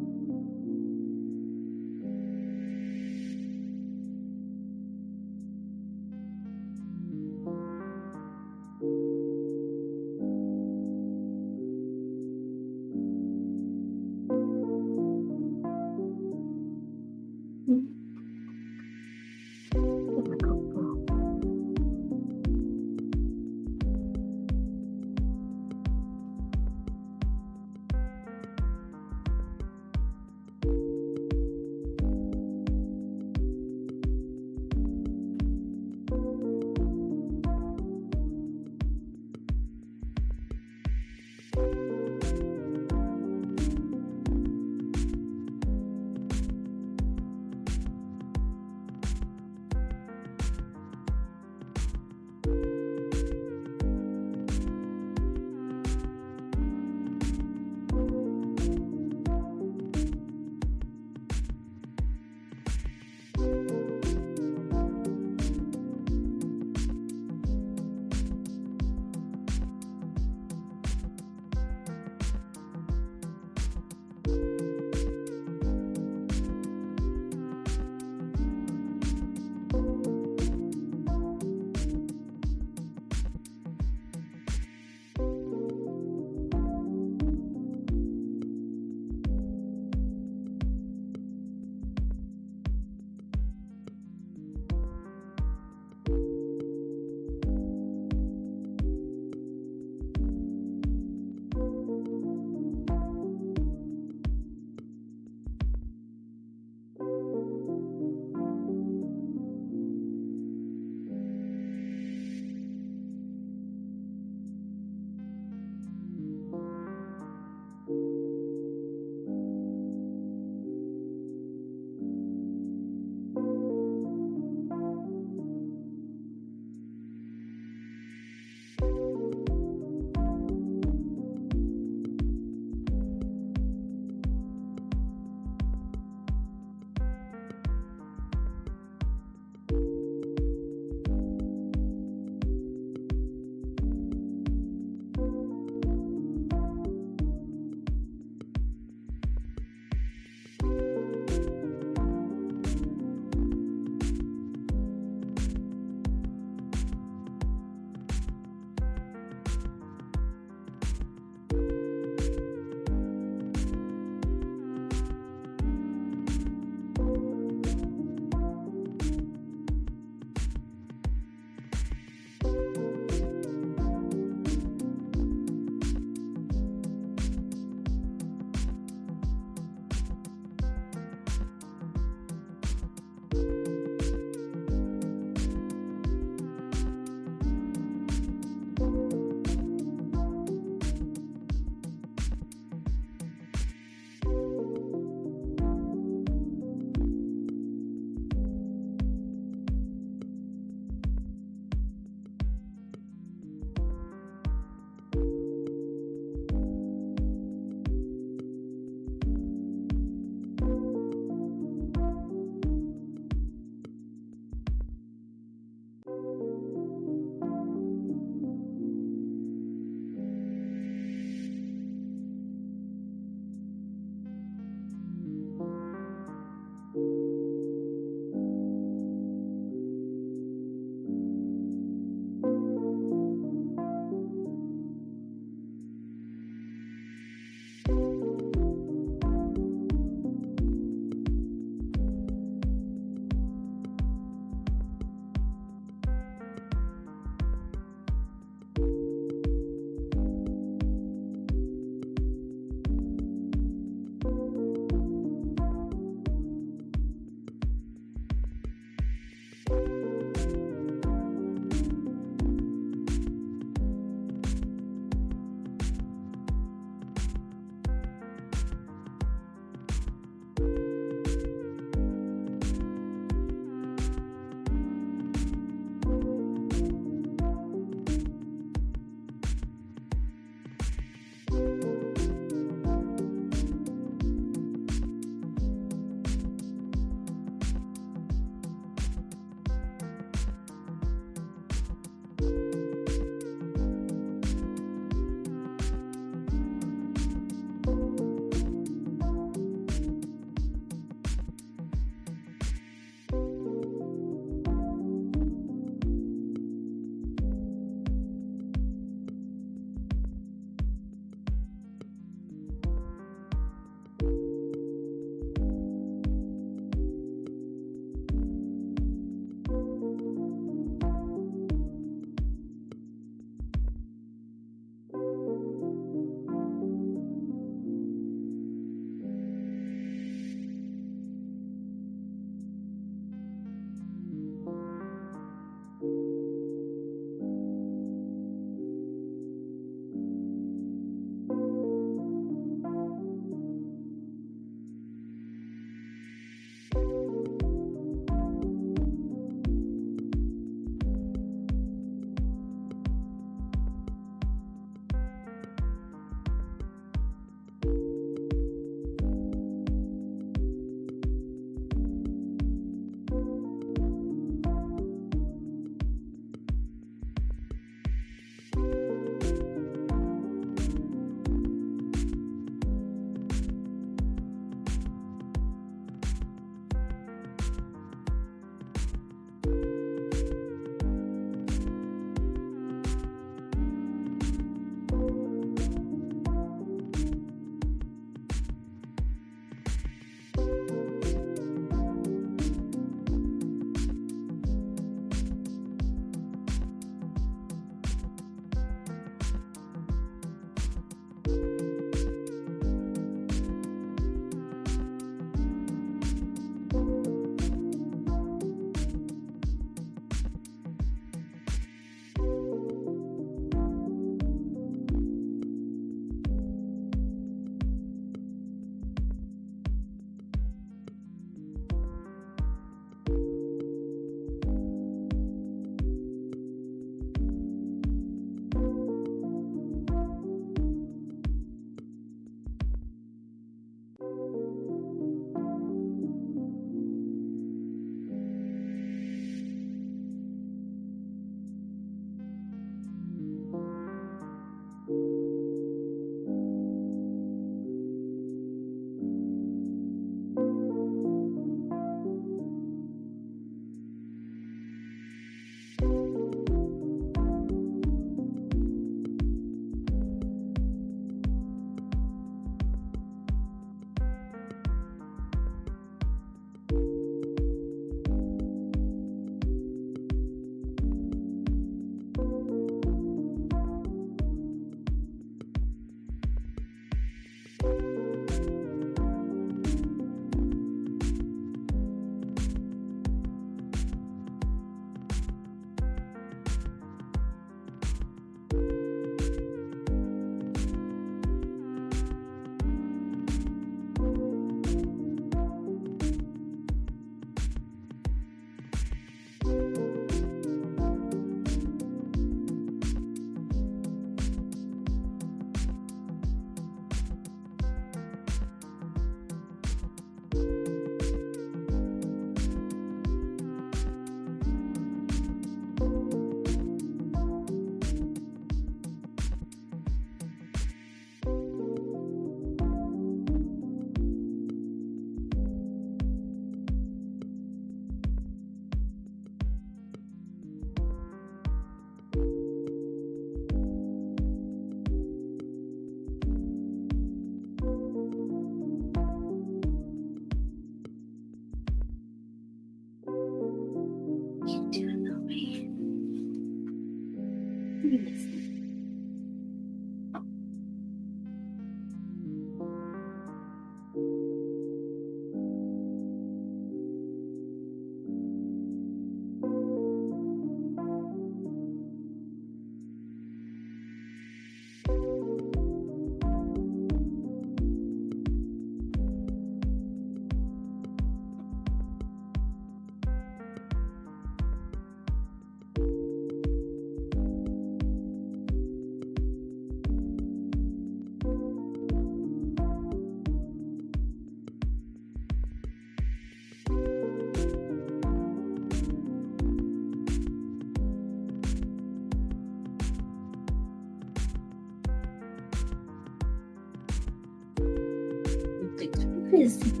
is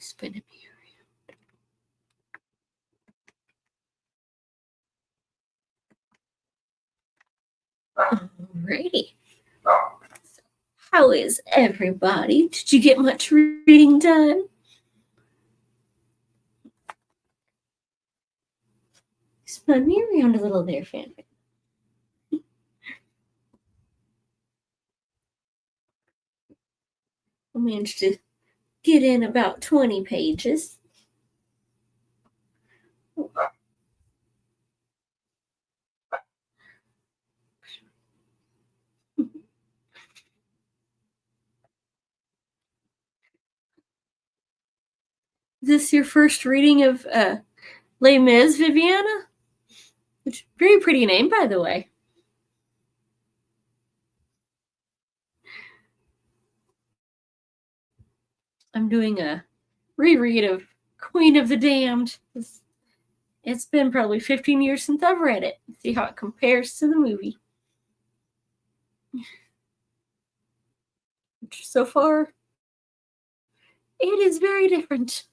Spin me around. Alrighty. So, how is everybody? Did you get much reading done? Spin me around a little there, Fanfic. I managed to get in about 20 pages. Is this your first reading of Les Mis, Viviana? Which very pretty name, by the way. I'm doing a reread of Queen of the Damned. It's been probably 15 years since I've read it. See how it compares to the movie. Which so far, it is very different.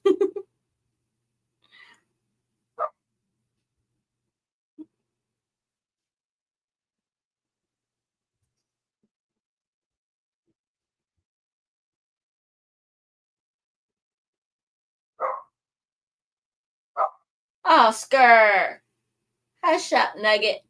Oscar! Hush up, Nugget.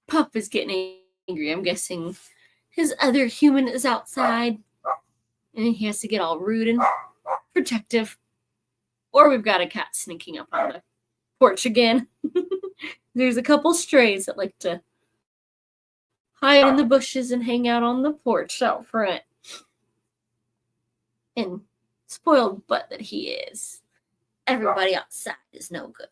Pup is getting angry. I'm guessing his other human is outside and he has to get all rude and protective. Or we've got a cat sneaking up on the porch again. There's a couple strays that like to hide in the bushes and hang out on the porch out front. And spoiled butt that he is, everybody outside is no good.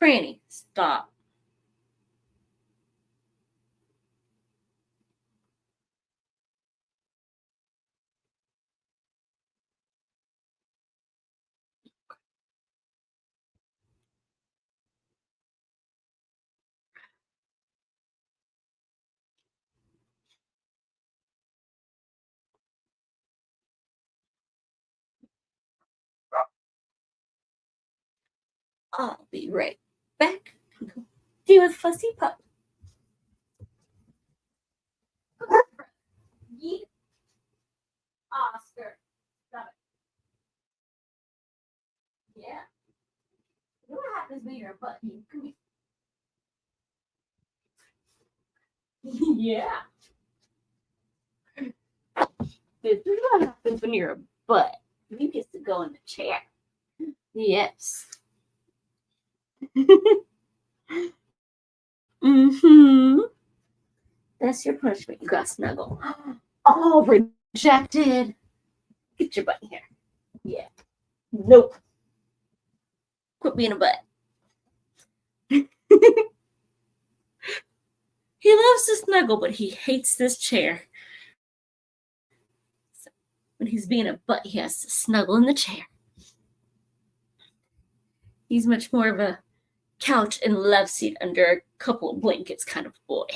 Franny, stop. I'll be right back. Deal with Fussy Pup. Yeet. Oscar. Stop it. Yeah. You know what happens when you're a butt? You can be. Yeah. This is what happens when you're a butt. You get to go in the chair. Yes. Mm-hmm. That's your punishment. You got snuggle. Oh, rejected. Get your butt in here. Yeah. Nope. Quit being a butt. He loves to snuggle, but he hates this chair. So when he's being a butt, he has to snuggle in the chair. He's much more of a couch and love seat under a couple of blankets kind of boy.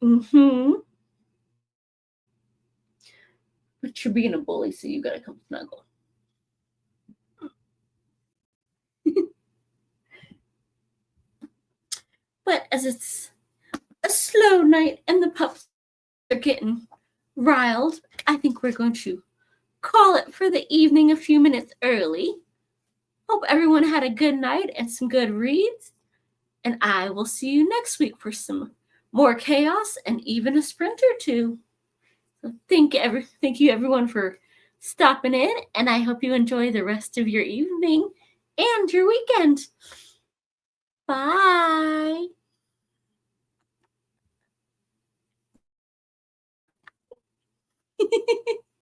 Mm-hmm. But you're being a bully, so you gotta come snuggle. But as it's a slow night and the pups are getting riled, I think we're going to call it for the evening a few minutes early. Hope everyone had a good night and some good reads. And I will see you next week for some more chaos and even a sprint or two. So thank you everyone for stopping in, and I hope you enjoy the rest of your evening and your weekend. Bye.